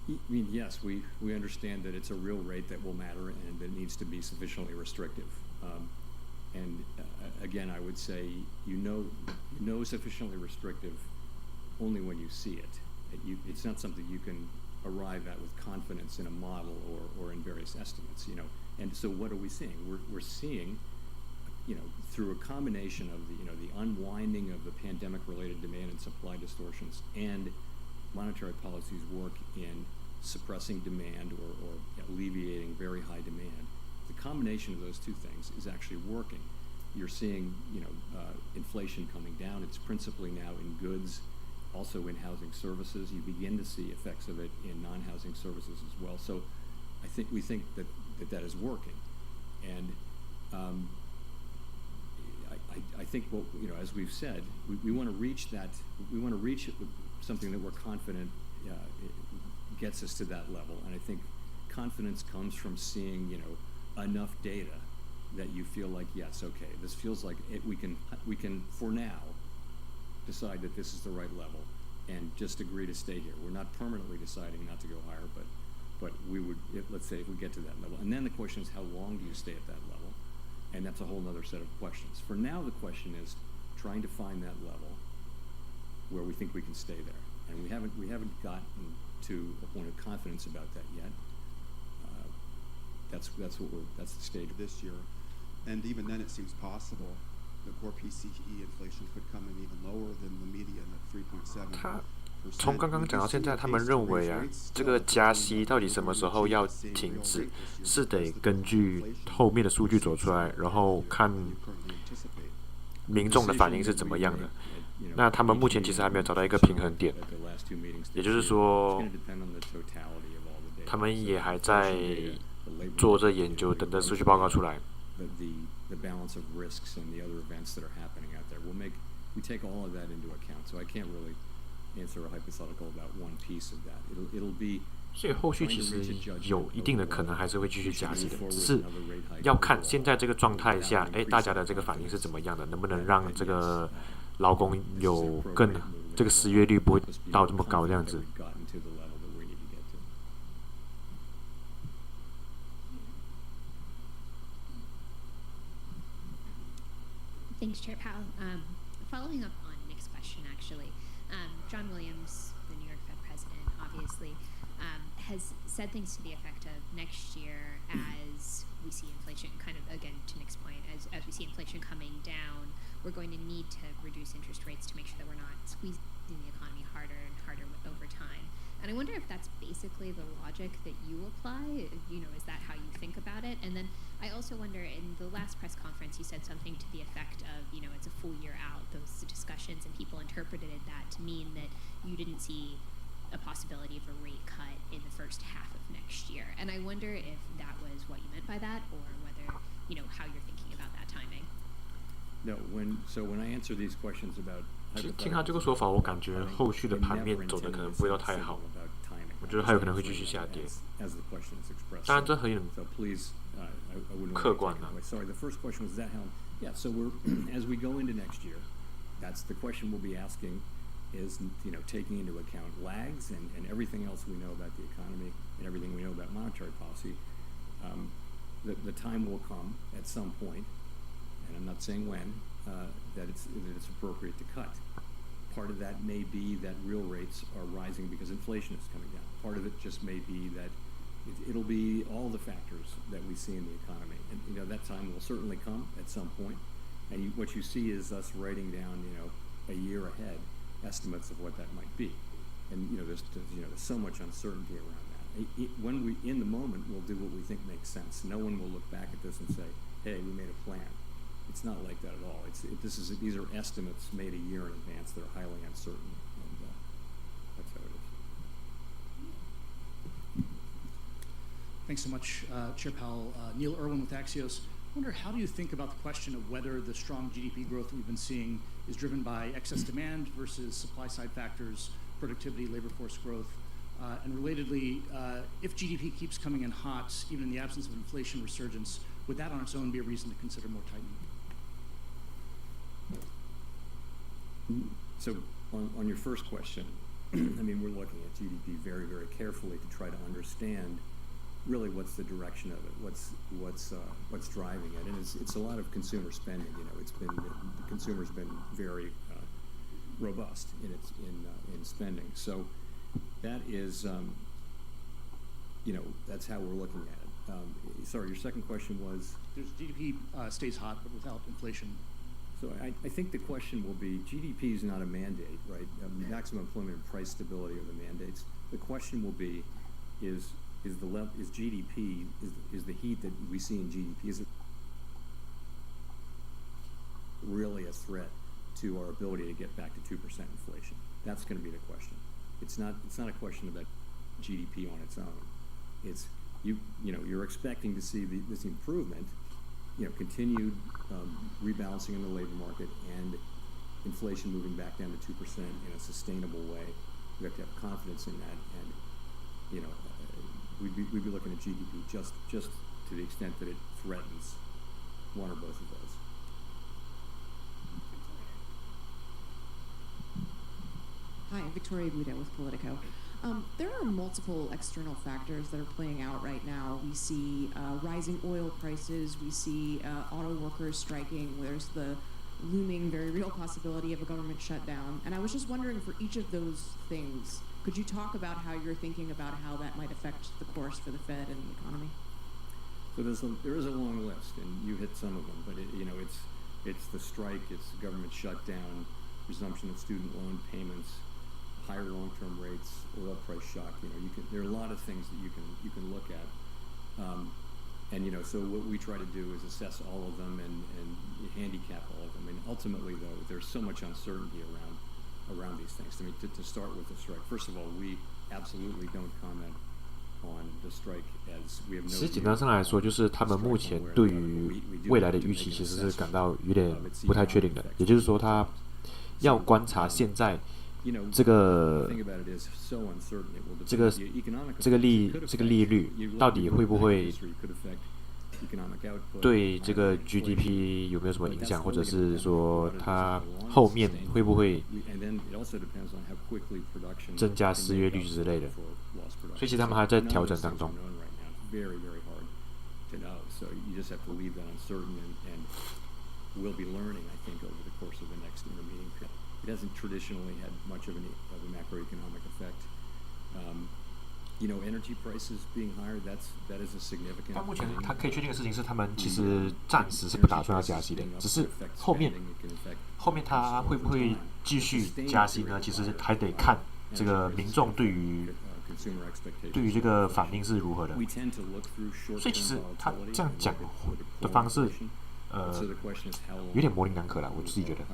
I mean, yes, we understand that it's a real rate that will matter and that it needs to be sufficiently restrictive. Again, I would say you know sufficiently restrictive only when you see it. It's not something you can arrive at with confidence in a model or in various estimates. And so what are we seeing? We're seeing, through a combination of the unwinding of the pandemic-related demand and supply distortions and monetary policy's work in suppressing demand or alleviating very high demand. The combination of those two things is actually working. You're seeing, inflation coming down. It's principally now in goods, also in housing services. You begin to see effects of it in non-housing services as well. So we think that is working. And I think as we've said, we want to reach that. We want to reach something that we're confident gets us to that level. And I think confidence comes from seeing enough data that you feel like, yes, okay, this feels like we can for now decide that this is the right level and just agree to stay here. We're not permanently deciding not to go higher, but we would, let's say, if we get to that level. And then the question is, how long do you stay at that level? And that's a whole other set of questions. For now, the question is trying to find that level where we think we can stay there. And we haven't gotten to a point of confidence about that yet. That's the stage this year. And even then, it seems possible the core PCE inflation could come in even lower than the median at 3.7%. 从刚刚讲到现在，他们认为这个加息到底什么时候要停止，是得根据后面的数据走出来，然后看民众的反应是怎么样的。那他们目前其实还没有找到一个平衡点，也就是说，他们也还在做这研究，等着数据报告出来。The balance of risks and the other events that are happening out there. We take all of that into account, so I can't really answer a hypothetical about one piece of that. It'll be 所以后续其实有一定的可能还是会继续加息的，只是要看现在这个状态下，大家的这个反应是怎么样的，能不能让这个劳工有这个失业率不会到这么高这样子。Thanks, Chair Powell. Following up on Nick's question, actually, John Williams, the New York Fed president, obviously has said things to the effect of next year as we see inflation, kind of again to Nick's point, as we see inflation coming down, we're going to need to reduce interest rates to make sure that we're not squeezing the economy harder and harder over time. And I wonder if that's basically the logic that you apply. Is that how you think about it? And then I also wonder, in the last press conference, you said something to the effect of, it's a full year out, those discussions, and people interpreted that to mean that you didn't see a possibility of a rate cut in the first half of next year. And I wonder if that was what you meant by that, or whether, how you're thinking about that timing. No, when I answer these questions about 听他这个说法，我感觉后续的盘面走的可能不会到太好，我觉得还有可能会继续下跌。当然，这很客观啊。Sorry, the first question was that how? Yeah, so we're as we go into next year, that's the question we'll be asking. Is taking into account lags and everything else we know about the economy and everything we know about monetary policy. The time will come at some point, and I'm not saying when, that it's appropriate to cut. Part of that may be that real rates are rising because inflation is coming down. Part of it just may be that it'll be all the factors that we see in the economy, and that time will certainly come at some point. And what you see is us writing down, a year ahead estimates of what that might be, and there's so much uncertainty around that. When we in the moment we'll do what we think makes sense. No one will look back at this and say, "Hey, we made a plan." It's not like that at all. These are estimates made a year in advance. They're highly uncertain, and that's how it is. Thanks so much, Chair Powell. Neil Irwin with Axios. I wonder, how do you think about the question of whether the strong GDP growth that we've been seeing is driven by excess demand versus supply-side factors, productivity, labor force growth? And relatedly, if GDP keeps coming in hot, even in the absence of inflation resurgence, would that on its own be a reason to consider more tightening? So on your first question, we're looking at GDP very, very carefully to try to understand really what's the direction of it, what's driving it, and it's a lot of consumer spending. The consumer's been very robust in spending. So that is that's how we're looking at it. Sorry, your second question was? There's GDP stays hot, but without inflation. So I think the question will be, GDP is not a mandate, right? Maximum employment and price stability are the mandates. The question will be, is GDP, is the heat that we see in GDP, is it really a threat to our ability to get back to 2% inflation? That's going to be the question. It's not a question about GDP on its own. It's you're expecting to see this improvement, continued rebalancing in the labor market and inflation moving back down to 2% in a sustainable way. We have to have confidence in that, and we'd be looking at GDP just to the extent that it threatens one or both of those. Hi, Victoria Buda with Politico. There are multiple external factors that are playing out right now. We see rising oil prices. We see auto workers striking. There's the looming, very real possibility of a government shutdown. And I was just wondering, for each of those things, could you talk about how you're thinking about how that might affect the course for the Fed and the economy? So there is a long list, and you hit some of them. But it's the strike, it's the government shutdown, resumption of student loan payments, higher long-term rates, oil price shock. There are a lot of things that you can look at, so what we try to do is assess all of them and handicap all of them. And ultimately, though, there's so much uncertainty around these things. To start with the strike, first of all, we absolutely don't comment on the strike as we have no. 其实简单上来说，就是他们目前对于未来的预期其实是感到有点不太确定的，也就是说，他要观察现在这个利率到底会不会对这个 GDP 有没有什么影响，或者是说它后面会不会增加失业率之类的，所以其实他们还在调整当中。We'll be learning, I think, over the course of the next intermeeting period. It hasn't traditionally had much of a macroeconomic effect. Energy prices being higher, that is a significant. 但目前他可以确定的事情是，他们其实暂时是不打算要加息的，只是后面他会不会继续加息呢？其实还得看这个民众对于这个反应是如何的。所以其实他这样讲的方式。有点模棱两可啦，我自己觉得。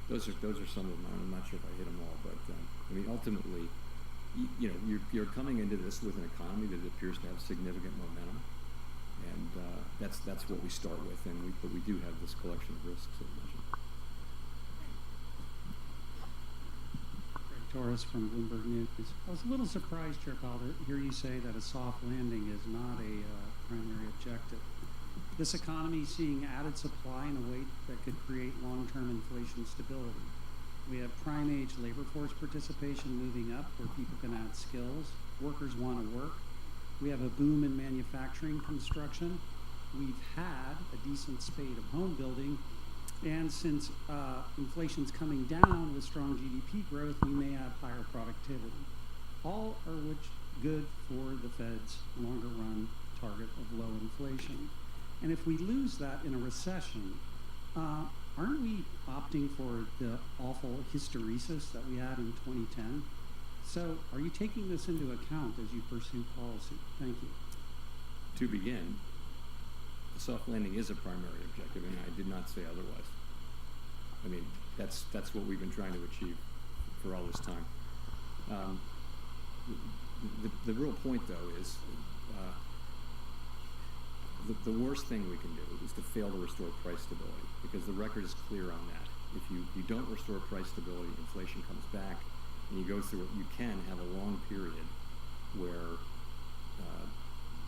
Those are some of them. I'm not sure if I hit them all, but ultimately, you're coming into this with an economy that appears to have significant momentum, and that's what we start with. But we do have this collection of risks that I mentioned. Torres from Bloomberg News. I was a little surprised, Chair Powell, to hear you say that a soft landing is not a primary objective. This economy is seeing added supply in a way that could create long-term inflation stability. We have prime-age labor force participation moving up where people can add skills. Workers want to work. We have a boom in manufacturing construction. We've had a decent spate of home building. And since inflation's coming down with strong GDP growth, we may have higher productivity. All are which good for the Fed's longer run target of low inflation. And if we lose that in a recession, aren't we opting for the awful hysteresis that we had in 2010? So are you taking this into account as you pursue policy? Thank you. To begin, a soft landing is a primary objective, and I did not say otherwise. I mean, that's what we've been trying to achieve for all this time. The real point, though, is the worst thing we can do is to fail to restore price stability, because the record is clear on that. If you don't restore price stability, inflation comes back, and you go through it, you can have a long period where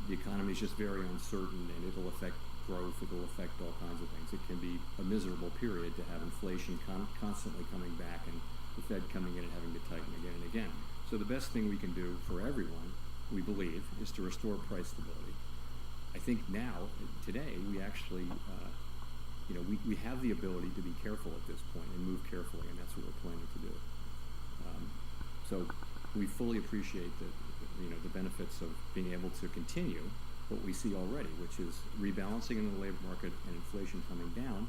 the economy is just very uncertain, and it'll affect growth, it'll affect all kinds of things. It can be a miserable period to have inflation constantly coming back and the Fed coming in and having to tighten again and again. So the best thing we can do for everyone, we believe, is to restore price stability. I think now, today, we actually, we have the ability to be careful at this point and move carefully, and that's what we're planning to do. So we fully appreciate the benefits of being able to continue what we see already, which is rebalancing in the labor market and inflation coming down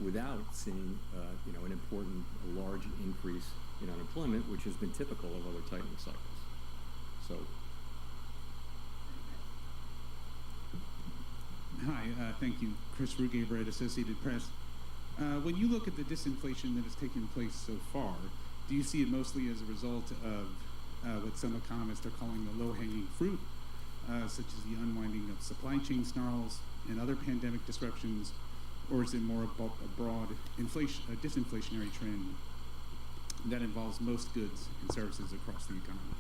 without seeing, an important, large increase in unemployment, which has been typical of other tightening cycles. So. Hi, thank you. Chris Rugaber at Associated Press. When you look at the disinflation that has taken place so far, do you see it mostly as a result of what some economists are calling the low-hanging fruit, such as the unwinding of supply chain snarls and other pandemic disruptions, or is it more about a broad disinflationary trend that involves most goods and services across the economy?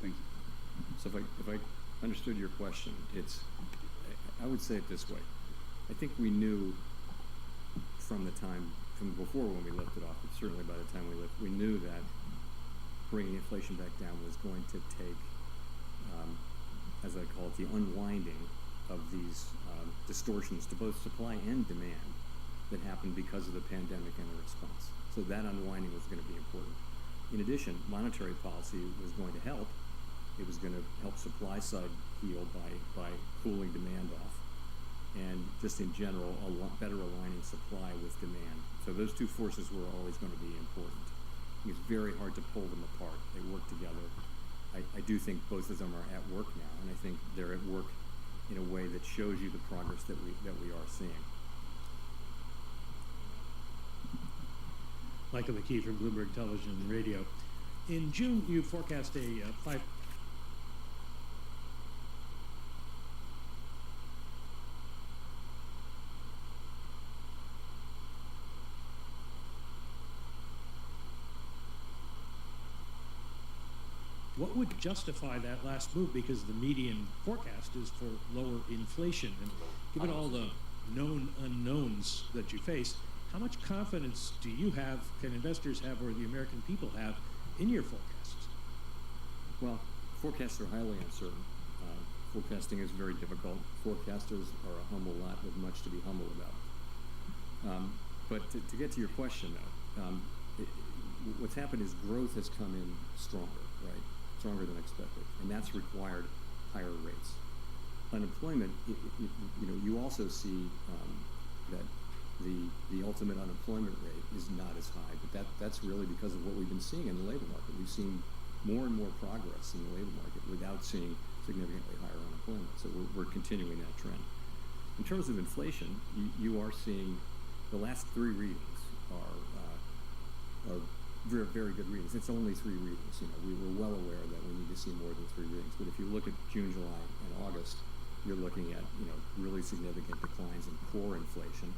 Thank you. So if I understood your question, I would say it this way. I think we knew from before when we lifted off, but certainly by the time we knew that bringing inflation back down was going to take, as I call it, the unwinding of these distortions to both supply and demand that happened because of the pandemic and the response. So that unwinding was going to be important. In addition, monetary policy was going to help. It was going to help supply side heal by cooling demand off, and just in general, better aligning supply with demand. So those two forces were always going to be important. It's very hard to pull them apart. They work together. I do think both of them are at work now, and I think they're at work in a way that shows you the progress that we are seeing. Michael McKee from Bloomberg Television and Radio. In June, you forecast a 5. what would justify that last move? Because the median forecast is for lower inflation. And given all the known unknowns that you face, how much confidence do you have, can investors have, or the American people have in your forecasts? Well, forecasts are highly uncertain. Forecasting is very difficult. Forecasters are a humble lot with much to be humble about. But to get to your question, though, what's happened is growth has come in stronger, right? Stronger than expected, and that's required higher rates. Unemployment, you also see that the ultimate unemployment rate is not as high, but that's really because of what we've been seeing in the labor market. We've seen more and more progress in the labor market without seeing significantly higher unemployment. So we're continuing that trend. In terms of inflation, you are seeing the last 3 readings are very, very good readings. It's only 3 readings. We were well aware that we need to see more than 3 readings. But if you look at June, July, and August, you're looking at really significant declines in core inflation,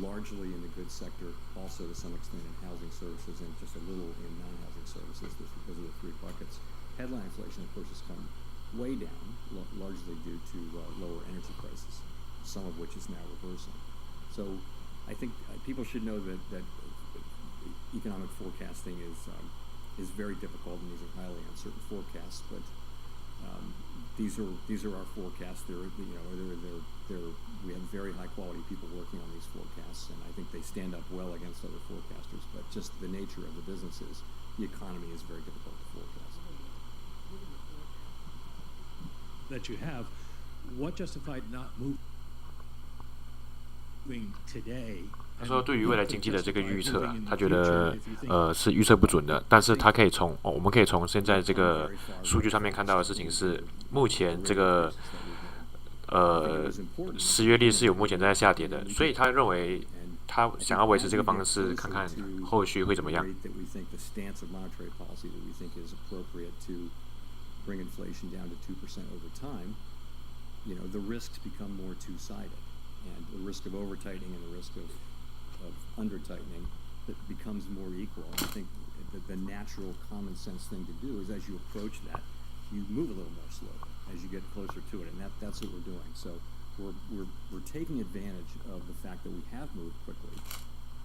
largely in the goods sector, also to some extent in housing services, and just a little in non-housing services. Those are the 3 buckets. Headline inflation, of course, has come way down, largely due to lower energy prices, some of which is now reversing. So I think people should know that economic forecasting is very difficult, and these are highly uncertain forecasts. But these are our forecasts. We have very high quality people working on these forecasts, and I think they stand up well against other forecasters. But just the nature of the business is the economy is very difficult to forecast. That you have, what justified not moving today? 他说，对于未来经济的这个预测啊，他觉得是预测不准的，但是他可以从我们可以从现在这个数据上面看到的事情是，目前这个失业率是有目前在下跌的，所以他认为他想要维持这个方式，看看后续会怎么样。Bring inflation down to 2% over time, the risks become more two-sided, and the risk of over-tightening and the risk of under-tightening that becomes more equal. And I think that the natural common sense thing to do is, as you approach that, you move a little more slowly as you get closer to it, and that's what we're doing. So we're taking advantage of the fact that we have moved quickly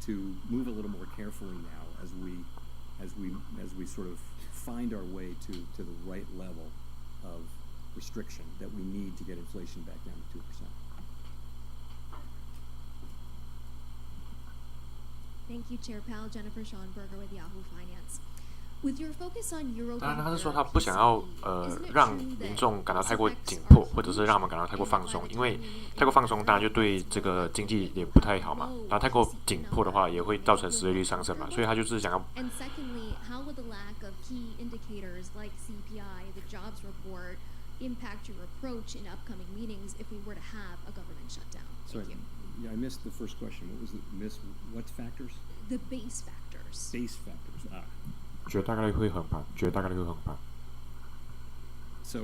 to move a little more carefully now as we sort of find our way to the right level of restriction that we need to get inflation back down to 2%. Thank you, Chair Powell. Jennifer Schonberger with Yahoo Finance. With your focus on Euro. 当然，他是说他不想要让民众感到太过紧迫，或者是让他们感到太过放松，因为太过放松当然就对这个经济也不太好嘛。然后太过紧迫的话，也会造成失业率上升嘛。所以他就是想要。And secondly, how would the lack of key indicators like CPI, the jobs report, impact your approach in upcoming meetings if we were to have a government shutdown? Thank you. Yeah, I missed the first question. What was it? What factors? The base factors. Base factors. So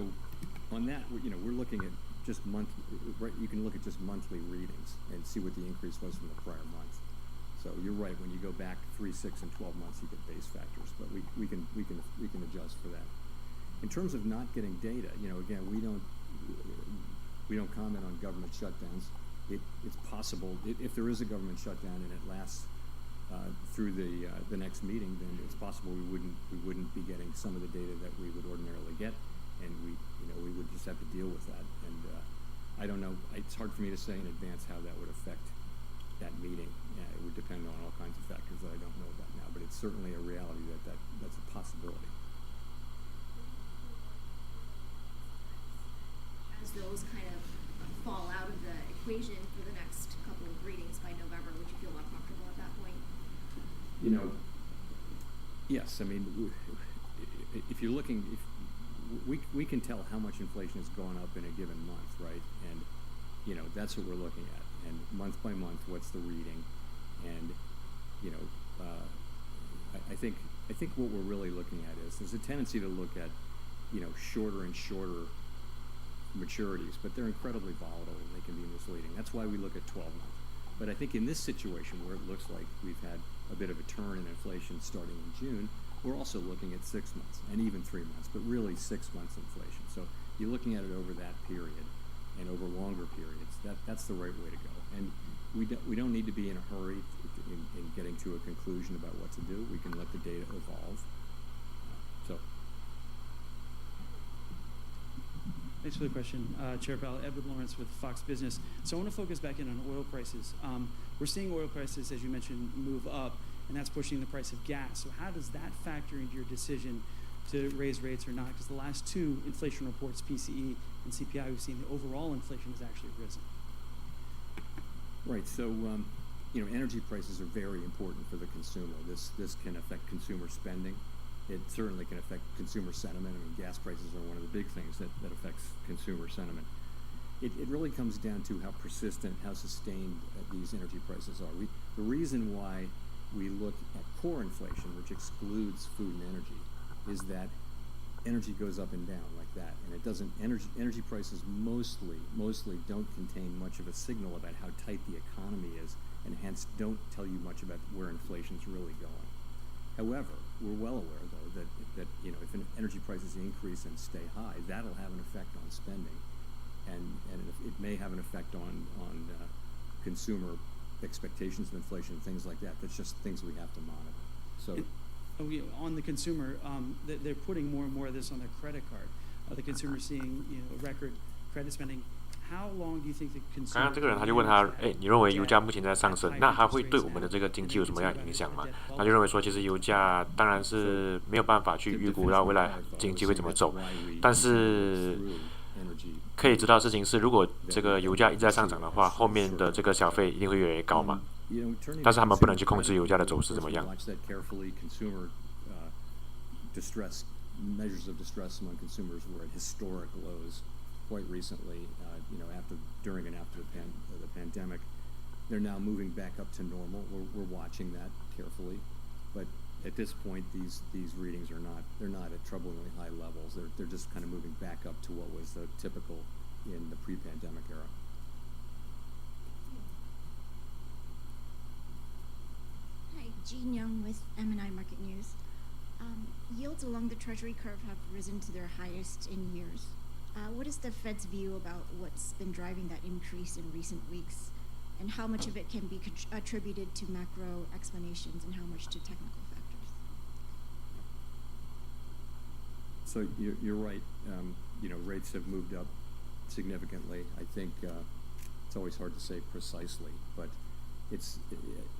on that, we're looking at just monthly. Right, you can look at just monthly readings and see what the increase was from the prior month. So you're right. When you go back 3, 6, and 12 months, you get base factors. But we can adjust for that. In terms of not getting data, again, we don't comment on government shutdowns. It's possible if there is a government shutdown and it lasts through the next meeting, then it's possible we wouldn't be getting some of the data that we would ordinarily get, and we would just have to deal with that. And I don't know. It's hard for me to say in advance how that would affect that meeting. It would depend on all kinds of factors that I don't know about now, but it's certainly a reality that's a possibility. As those kind of fall out of the equation for the next couple of readings by November, would you feel more comfortable at that point? Yes. I mean, if you're looking, we can tell how much inflation has gone up in a given month, right? And that's what we're looking at. And month by month, what's the reading? And I think what we're really looking at is there's a tendency to look at shorter and shorter maturities, but they're incredibly volatile and they can be misleading. That's why we look at 12 months. But I think in this situation where it looks like we've had a bit of a turn in inflation starting in June, We're also looking at 6 months and even 3 months, but really 6 months inflation. So you're looking at it over that period and over longer periods. That's the right way to go. And we don't need to be in a hurry in getting to a conclusion about what to do. We can let the data evolve. Thanks for the question, Chair Powell. Edward Lawrence with Fox Business. So I want to focus back in on oil prices. We're seeing oil prices, as you mentioned, move up, and that's pushing the price of gas. So how does that factor into your decision to raise rates or not? Because the last two inflation reports, PCE and CPI, we've seen the overall inflation has actually risen. Right. So, energy prices are very important for the consumer. This can affect consumer spending. It certainly can affect consumer sentiment. I mean, gas prices are one of the big things that affects consumer sentiment. It really comes down to how persistent, how sustained these energy prices are. The reason why we look at core inflation, which excludes food and energy, is that energy goes up and down like that, and it doesn't. Energy prices mostly don't contain much of a signal about how tight the economy is, and hence don't tell you much about where inflation's really going. However, we're well aware, though, that if energy prices increase and stay high, that'll have an effect on spending, and it may have an effect on consumer expectations of inflation, things like that. That's just things we have to monitor. So. On the consumer, they're putting more and more of this on their credit card. The consumer seeing record credit spending. How long do you think the consumer? 刚刚这个人他就问他，你认为油价目前在上升，那它会对我们的这个经济有什么样影响吗？他就认为说，其实油价当然是没有办法去预估到未来经济会怎么走，但是可以知道事情是，如果这个油价一直在上涨的话，后面的这个消费一定会越来越高嘛。但是他们不能去控制油价的走势怎么样。Measures of distress among consumers were at historic lows quite recently. During and after the pandemic, they're now moving back up to normal. We're watching that carefully, but at this point, these readings they're not at troublingly high levels. They're just kind of moving back up to what was typical in the pre-pandemic era. Hi, Jean Young with M&I Market News. Yields along the Treasury curve have risen to their highest in years. What is the Fed's view about what's been driving that increase in recent weeks, and how much of it can be attributed to macro explanations and how much to technical factors? So you're right. Rates have moved up significantly. I think it's always hard to say precisely, but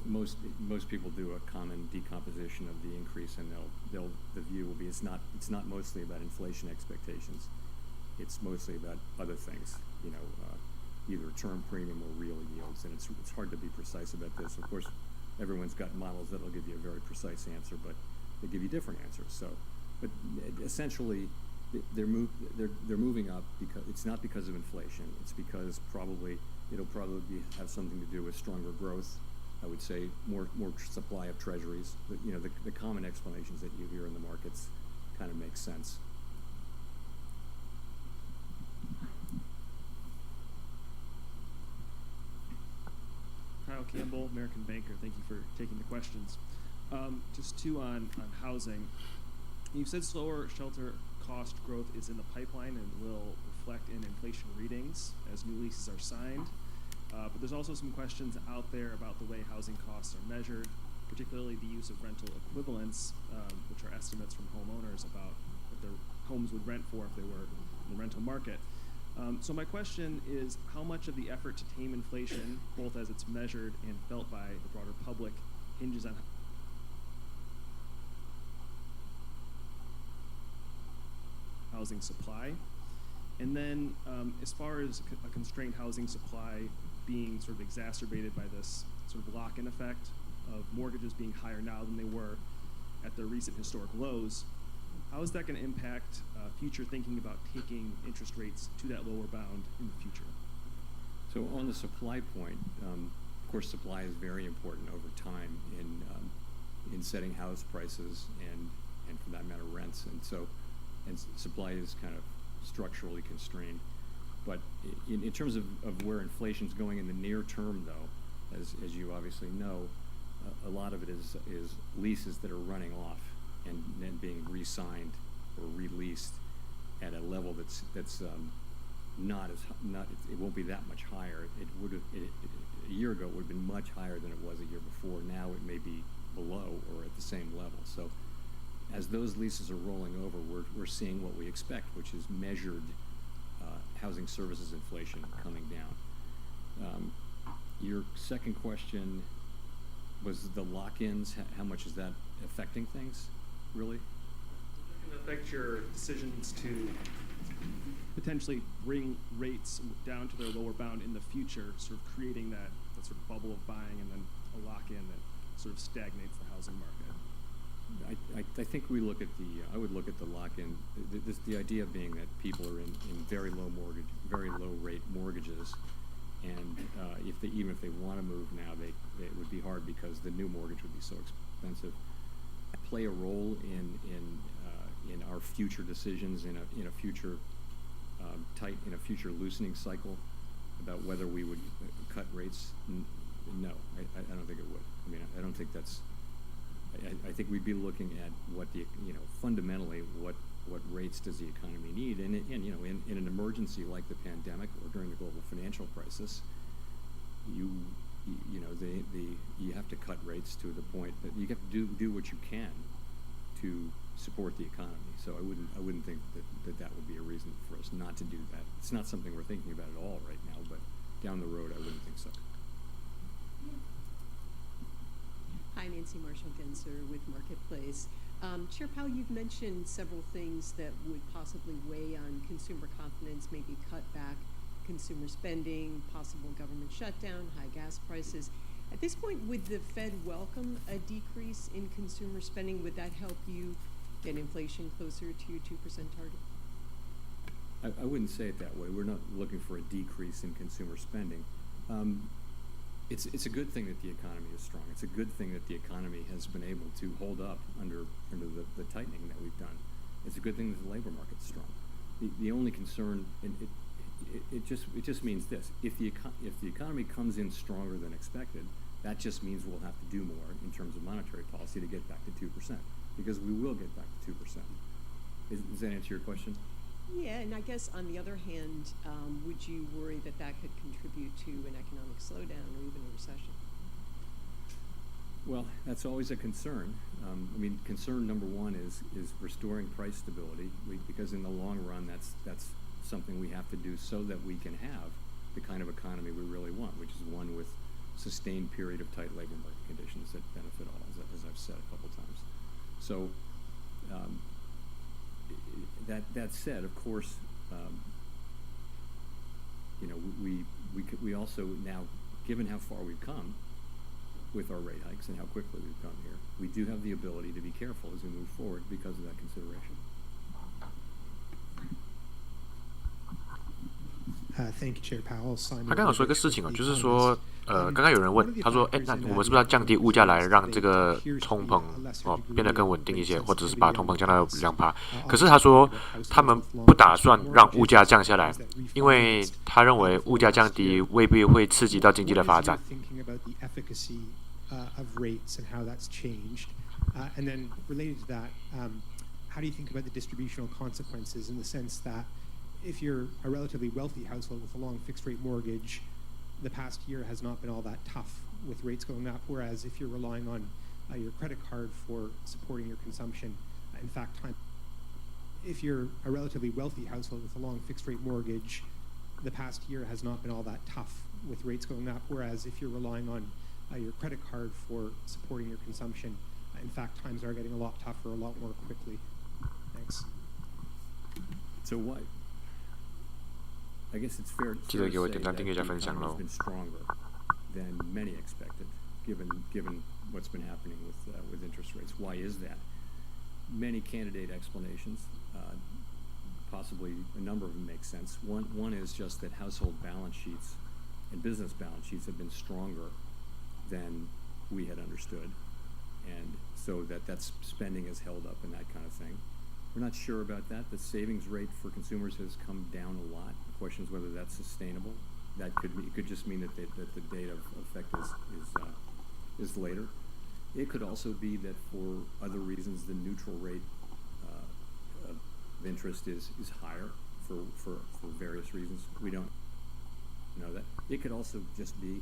most people do a common decomposition of the increase, and the view will be it's not mostly about inflation expectations. It's mostly about other things, either term premium or real yields, and it's hard to be precise about this. Of course, everyone's got models that'll give you a very precise answer, but they give you different answers. So, but essentially, they're moving up because it's not because of inflation. It's because it'll probably have something to do with stronger growth. I would say more supply of treasuries. The common explanations that you hear in the markets kind of make sense. Kyle Campbell, American Banker. Thank you for taking the questions. Just two on housing. You said slower shelter cost growth is in the pipeline and will reflect in inflation readings as new leases are signed. But there's also some questions out there about the way housing costs are measured, particularly the use of rental equivalents, which are estimates from homeowners about what their homes would rent for if they were in the rental market. So my question is, how much of the effort to tame inflation, both as it's measured and felt by the broader public, hinges on housing supply? And then as far as a constrained housing supply being sort of exacerbated by this sort of lock-in effect of mortgages being higher now than they were at their recent historic lows, how is that going to impact future thinking about taking interest rates to that lower bound in the future? So on the supply point, of course, supply is very important over time in setting house prices and for that matter rents, and supply is kind of structurally constrained. But in terms of where inflation is going in the near term, though, as you obviously know, a lot of it is leases that are running off, and then being re-signed or released at a level that's not it won't be that much higher. It would have a year ago it would have been much higher than it was a year before. Now it may be below or at the same level. So as those leases are rolling over, we're seeing what we expect, which is measured housing services inflation coming down. Your second question was the lock-ins. How much is that affecting things, really? Can it affect your decisions to potentially bring rates down to their lower bound in the future, sort of creating that sort of bubble of buying and then a lock-in that sort of stagnates the housing market? I think we look at I would look at the lock-in. The idea being that people are in very low rate mortgages, and even if they want to move now, it would be hard because the new mortgage would be so expensive. Play a role in our future decisions in a future future loosening cycle about whether we would cut rates. No, I don't think it would. I mean, I don't think that's. I think we'd be looking at what fundamentally what rates does the economy need, and in an emergency like the pandemic or during the global financial crisis, you have to cut rates to the point that you have to do what you can to support the economy. So I wouldn't think that would be a reason for us not to do that. It's not something we're thinking about at all right now, but down the road I wouldn't think so. Hi, Nancy Marshall-Genzer with Marketplace. Chair Powell, you've mentioned several things that would possibly weigh on consumer confidence, maybe cut back consumer spending, possible government shutdown, high gas prices. At this point, would the Fed welcome a decrease in consumer spending? Would that help you get inflation closer to your 2% target? I wouldn't say it that way. We're not looking for a decrease in consumer spending. It's a good thing that the economy is strong. It's a good thing that the economy has been able to hold up under the tightening that we've done. It's a good thing that the labor market's strong. The only concern, and it just means this: if the economy comes in stronger than expected, that just means we'll have to do more in terms of monetary policy to get back to 2%, because we will get back to 2%. Does that answer your question? Yeah, and I guess on the other hand, would you worry that could contribute to an economic slowdown or even a recession? Well, that's always a concern. Concern number one is restoring price stability, because in the long run, that's something we have to do so that we can have the kind of economy we really want, which is one with sustained period of tight labor market conditions that benefit all, as I've said a couple times. So. That said, of course, we also now, given how far we've come with our rate hikes and how quickly we've come here, we do have the ability to be careful as we move forward because of that consideration. Thank you, Chair Powell. 他刚刚有说一个事情哦，就是说，刚刚有人问，他说，那我们是不是要降低物价来让这个通膨变得更稳定一些，或者是把通膨降到2%？可是他说，他们不打算让物价降下来，因为他认为物价降低未必会刺激到经济的发展。And then related to that, how do you think about the distributional consequences in the sense that if you're a relatively wealthy household with a long fixed-rate mortgage, the past year has not been all that tough with rates going up, whereas if you're relying on your credit card for supporting your consumption, in fact, if you're a relatively wealthy household with a long fixed-rate mortgage, the past year has not been all that tough with rates going up, whereas if you're relying on your credit card for supporting your consumption, in fact, times are getting a lot tougher, a lot more quickly. Thanks. So what? I guess it's fair to say that the economy has been stronger than many expected, given what's been happening with interest rates. Why is that? Many candidate explanations. Possibly a number of them make sense. One is just that household balance sheets and business balance sheets have been stronger than we had understood, and so that's spending has held up and that kind of thing. We're not sure about that. The savings rate for consumers has come down a lot. The question is whether that's sustainable. It could just mean that the date of effect is later. It could also be that for other reasons, the neutral rate of interest is higher for various reasons. We don't know that. It could also just be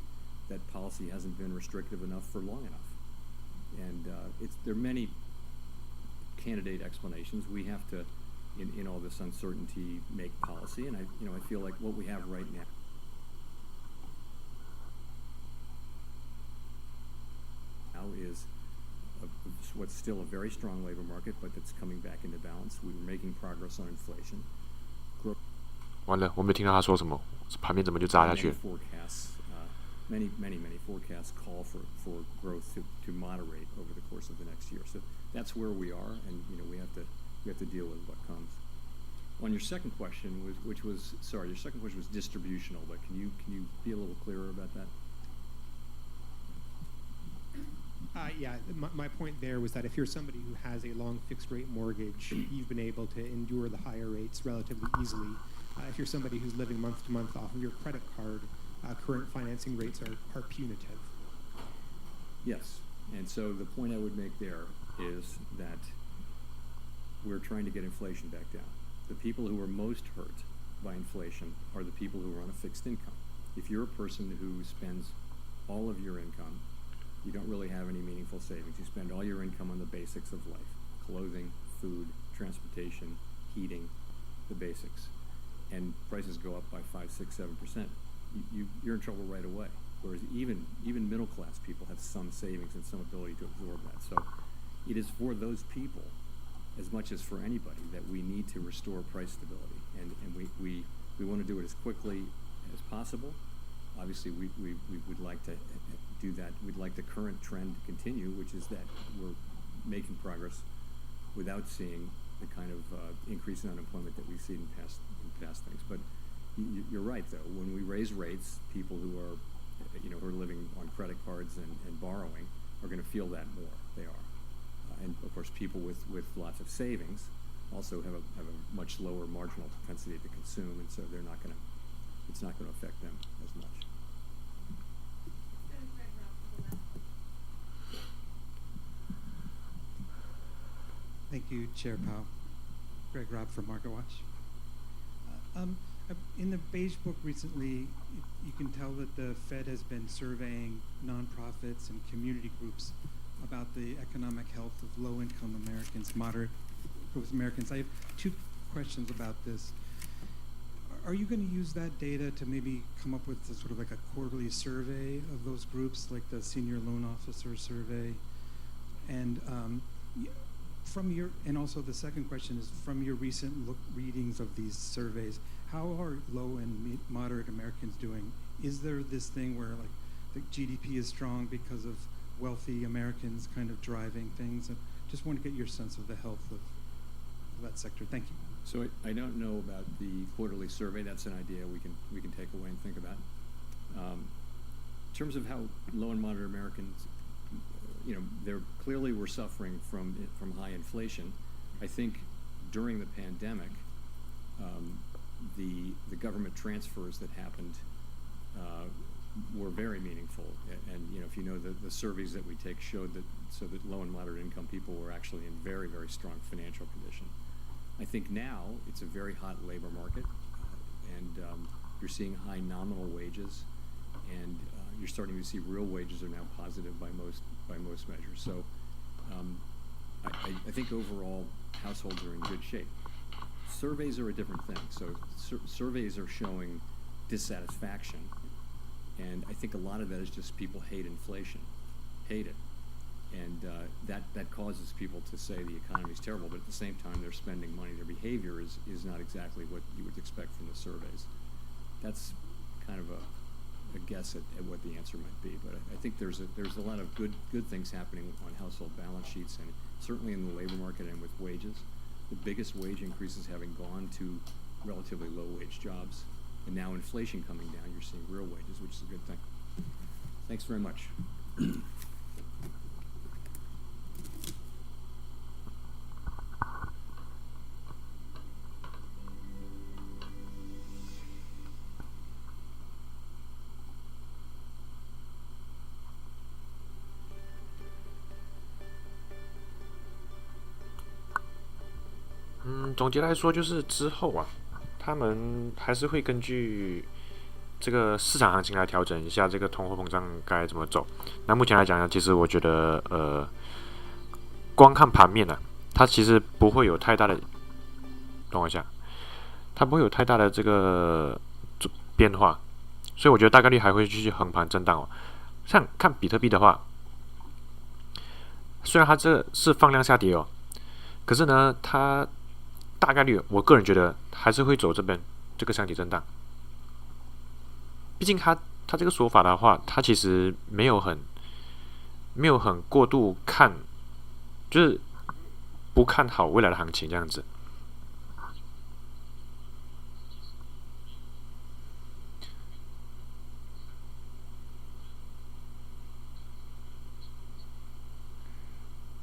that policy hasn't been restrictive enough for long enough. And there are many candidate explanations. We have to, in all this uncertainty, make policy. And I feel like what we have right now is what's still a very strong labor market, but that's coming back into balance. We were making progress on inflation. 完了，我没听到他说什么，盘面怎么就炸下去了？ Many forecasts call for growth to moderate over the course of the next year. So that's where we are, and we have to deal with what comes. On your second question, your second question was distributional, but can you be a little clearer about that? Yeah, my point there was that if you're somebody who has a long fixed rate mortgage, you've been able to endure the higher rates relatively easily. If you're somebody who's living month to month off of your credit card, current financing rates are punitive. Yes, and so the point I would make there is that we're trying to get inflation back down. The people who are most hurt by inflation are the people who are on a fixed income. If you're a person who spends all of your income, you don't really have any meaningful savings. You spend all your income on the basics of life: clothing, food, transportation, heating, the basics. And prices go up by 5, 6, 7%. You're in trouble right away. Whereas even middle class people have some savings and some ability to absorb that. So it is for those people, as much as for anybody, that we need to restore price stability. And we want to do it as quickly as possible. Obviously, we would like to do that. We'd like the current trend to continue, which is that we're making progress without seeing the kind of increase in unemployment that we've seen in past things. But you're right, though. When we raise rates, people who are, who are living on credit cards and borrowing are going to feel that more. They are. And of course, people with lots of savings also have a much lower marginal propensity to consume, and so it's not going to affect them as much. Thank you, Chair Powell. Greg Robb from MarketWatch. In the Beige Book recently, you can tell that the Fed has been surveying nonprofits and community groups about the economic health of low-income Americans, moderate-growth Americans. I have two questions about this. Are you going to use that data to maybe come up with sort of like a quarterly survey of those groups, like the Senior Loan Officer Survey? And and also the second question is, from your recent readings of these surveys, how are low and moderate Americans doing? Is there this thing where like the GDP is strong because of wealthy Americans kind of driving things? And just want to get your sense of the health of that sector. Thank you. So I don't know about the quarterly survey. That's an idea we can take away and think about. In terms of how low and moderate Americans, they're clearly were suffering from high inflation. I think during the pandemic, the government transfers that happened were very meaningful. And if you know the surveys that we take showed that low and moderate income people were actually in very, very strong financial condition. I think now it's a very hot labor market, and you're seeing high nominal wages, and you're starting to see real wages are now positive by most measures. So I think overall households are in good shape. Surveys are a different thing. So surveys are showing dissatisfaction, and I think a lot of that is just people hate inflation, hate it. And that causes people to say the economy is terrible, but at the same time they're spending money. Their behavior is not exactly what you would expect from the surveys. That's kind of a guess at what the answer might be. But I think there's a lot of good things happening on household balance sheets, and certainly in the labor market and with wages. The biggest wage increases having gone to relatively low wage jobs, and now inflation coming down, you're seeing real wages, which is a good thing. Thanks very much. 总结来说就是之后啊，他们还是会根据这个市场行情来调整一下这个通货膨胀该怎么走。那目前来讲呢，其实我觉得光看盘面呢，它其实不会有太大的，等我一下，它不会有太大的这个变化，所以我觉得大概率还会继续横盘震荡哦。像看比特币的话，虽然它这是放量下跌哦，可是呢，它大概率我个人觉得还是会走这边这个箱体震荡。毕竟它这个说法的话，它其实没有很过度看，就是不看好未来的行情这样子。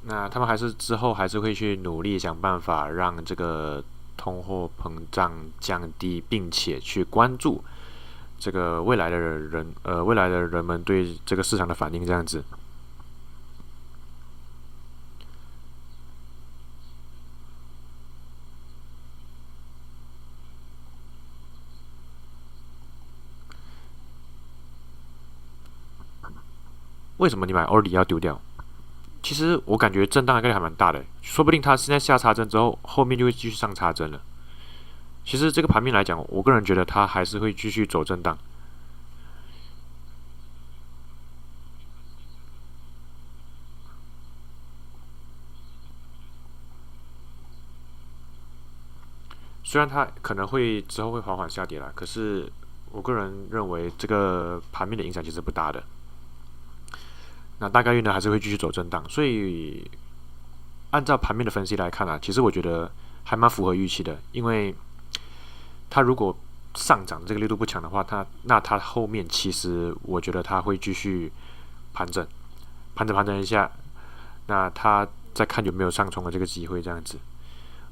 那他们还是之后还是会去努力想办法让这个通货膨胀降低，并且去关注这个未来的人们对这个市场的反应这样子。为什么你买 Ordi 要丢掉？其实我感觉震荡的概率还蛮大的，说不定它现在下插针之后，后面就会继续上插针了。其实这个盘面来讲，我个人觉得它还是会继续走震荡。虽然它可能会之后会缓缓下跌啦，可是我个人认为这个盘面的影响其实不大的。那大概率呢还是会继续走震荡，所以按照盘面的分析来看啊，其实我觉得还蛮符合预期的，因为它如果上涨这个力度不强的话，那它后面其实我觉得它会继续盘整一下，那它再看有没有上冲的这个机会这样子。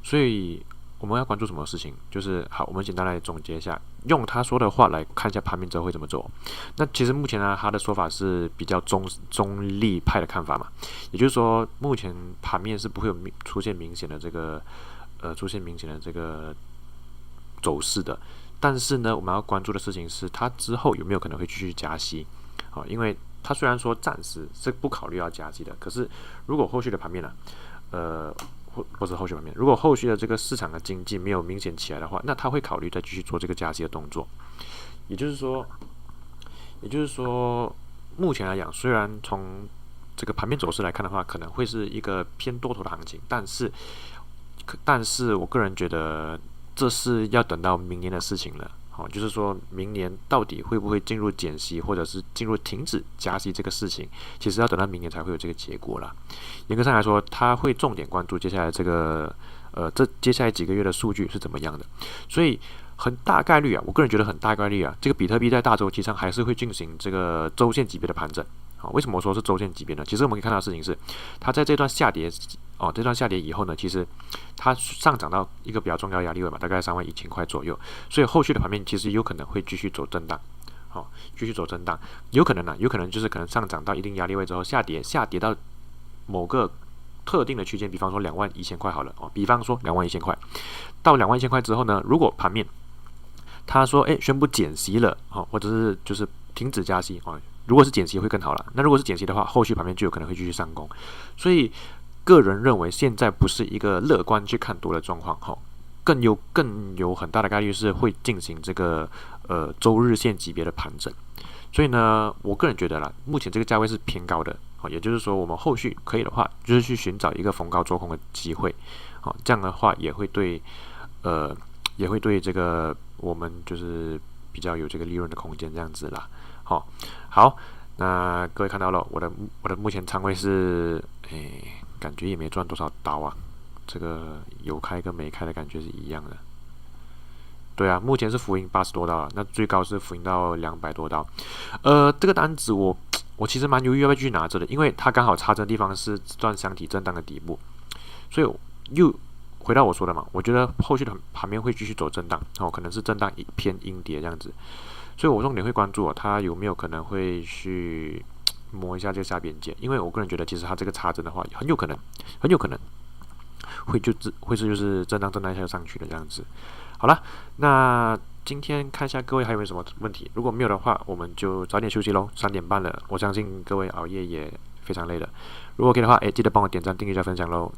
所以我们要关注什么事情？就是好，我们简单来总结一下，用他说的话来看一下盘面之后会怎么走。那其实目前呢，他的说法是比较中立派的看法嘛，也就是说，目前盘面是不会有出现明显的这个走势的。但是呢，我们要关注的事情是，它之后有没有可能会继续加息？好，因为它虽然说暂时是不考虑要加息的，可是如果后续的盘面呢，不是后续盘面，如果后续的这个市场的经济没有明显起来的话，那他会考虑再继续做这个加息的动作。也就是说，目前来讲，虽然从这个盘面走势来看的话，可能会是一个偏多头的行情，但是我个人觉得这是要等到明年的事情了。好，就是说明年到底会不会进入减息，或者是进入停止加息这个事情，其实要等到明年才会有这个结果啦。严格上来说，他会重点关注接下来接下来几个月的数据是怎么样的。所以很大概率啊，我个人觉得很大概率啊，这个比特币在大周期上还是会进行这个周线级别的盘整。好，为什么我说是周线级别呢？其实我们可以看到的事情是，它在这段下跌以后呢，其实它上涨到一个比较重要的压力位嘛，大概31000块左右，所以后续的盘面其实有可能会继续走震荡，继续走震荡，有可能就是可能上涨到一定压力位之后下跌到某个特定的区间，比方说21000块好了比方说21000块，到21000块之后呢，如果盘面他说宣布减息了或者是就是停止加息如果是减息会更好了。那如果是减息的话，后续盘面就有可能会继续上攻。所以个人认为现在不是一个乐观去看多的状况更有很大的概率是会进行这个周日线级别的盘整。所以呢，我个人觉得啦，目前这个价位是偏高的也就是说我们后续可以的话，就是去寻找一个逢高做空的机会这样的话也会对这个我们就是比较有这个利润的空间这样子啦。好，那各位看到了，我的目前仓位是感觉也没赚多少刀啊，这个有开跟没开的感觉是一样的。对啊，目前是浮盈80多刀了，那最高是浮盈到200多刀。这个单子我其实蛮犹豫要不要继续拿着的，因为它刚好插针的地方是这段箱体震荡的底部，所以又回到我说的嘛，我觉得后续的盘面会继续走震荡可能是震荡偏阴跌这样子，所以我重点会关注它有没有可能会去摸一下这个下边界，因为我个人觉得其实它这个插针的话很有可能就是震荡一下就上去了这样子。好了，那今天看一下各位还有没有什么问题，如果没有的话，我们就早点休息咯，3点半了，我相信各位熬夜也非常累了。如果可以的话，记得帮我点赞、订阅加分享咯。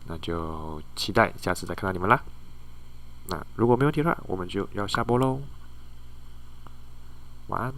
那就期待下次再看到你们啦。那如果没问题的话，我们就要下播咯。晚安。